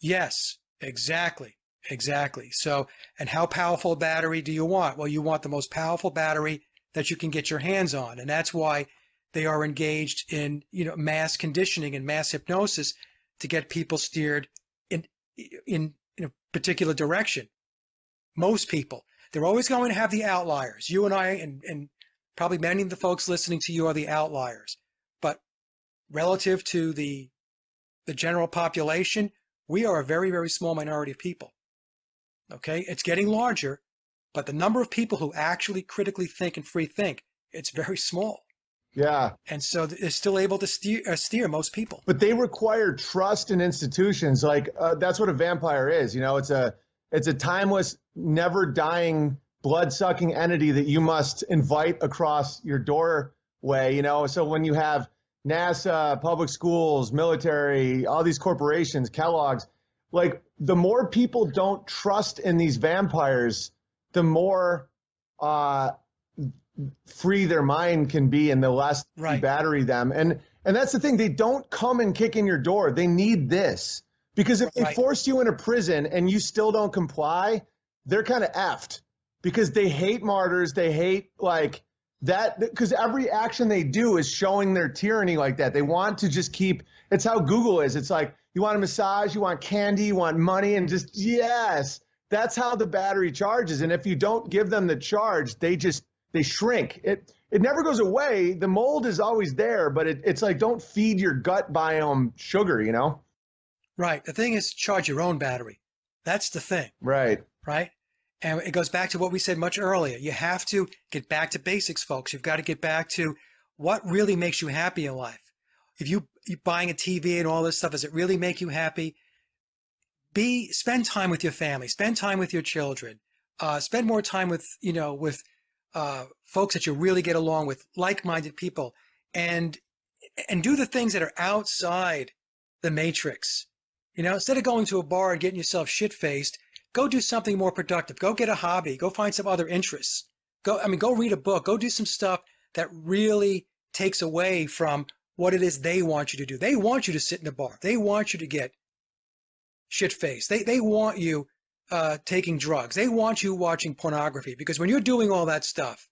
Yes, exactly. Exactly. So, and how powerful a battery do you want? Well, you want the most powerful battery that you can get your hands on. And that's why they are engaged in, mass conditioning and mass hypnosis to get people steered in a particular direction. Most people, they're always going to have the outliers. You and I and Probably many of the folks listening to you are the outliers. But relative to the general population, we are a very, very small minority of people. Okay? It's getting larger, but the number of people who actually critically think and free think, it's very small. Yeah. And so they're still able to steer most people. But they require trust in institutions. Like that's what a vampire is. You know, it's a timeless, never dying, blood sucking entity that you must invite across your doorway. You know, so when you have NASA, public schools, military, all these corporations, Kellogg's, like the more people don't trust in these vampires, the more free their mind can be and the less you battery them. And that's the thing. They don't come and kick in your door. They need this. Because if they force you into prison and you still don't comply, they're kind of effed. Because they hate martyrs. They hate like that. Because every action they do is showing their tyranny like that. They want to just keep, it's how Google is. It's like, you want a massage, you want candy, you want money, and just, yes. That's how the battery charges. And if you don't give them the charge, they shrink. It never goes away. The mold is always there, but it's like, don't feed your gut biome sugar, you know? Right. The thing is, charge your own battery. That's the thing. Right. Right. And it goes back to what we said much earlier. You have to get back to basics, folks. You've got to get back to what really makes you happy in life. If you're buying a TV and all this stuff, does it really make you happy? Spend time with your family. Spend time with your children. Spend more time with folks that you really get along with, like-minded people, and do the things that are outside the matrix. You know, instead of going to a bar and getting yourself shit-faced, go do something more productive. Go get a hobby. Go find some other interests. Go read a book. Go do some stuff that really takes away from what it is they want you to do. They want you to sit in a bar. They want you to get shit-faced. They want you taking drugs. They want you watching pornography, because when you're doing all that stuff,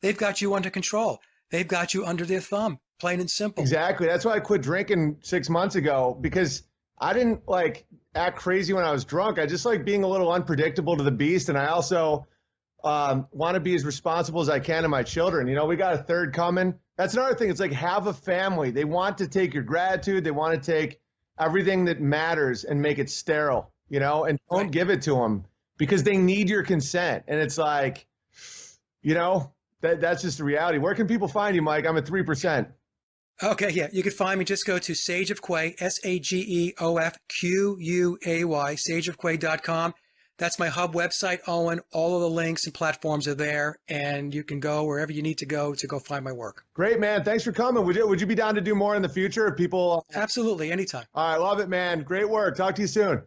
they've got you under control. They've got you under their thumb, plain and simple. Exactly. That's why I quit drinking 6 months ago, because I didn't like act crazy when I was drunk. I just like being a little unpredictable to the beast. And I also want to be as responsible as I can to my children. You know, we got a third coming. That's another thing. It's like, have a family. They want to take your gratitude. They want to take everything that matters and make it sterile, you know, and don't give it to them because they need your consent. And it's like, you know, that's just the reality. Where can people find you, Mike? I'm at 3%. Okay, yeah. You can find me. Just go to Sage of Quay, SageofQuay, sageofquay.com. That's my hub website, Owen. All of the links and platforms are there, and you can go wherever you need to go find my work. Great, man. Thanks for coming. Would you be down to do more in the future if people? Absolutely, anytime. All right, love it, man. Great work. Talk to you soon.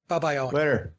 Bye-bye, Owen. Later.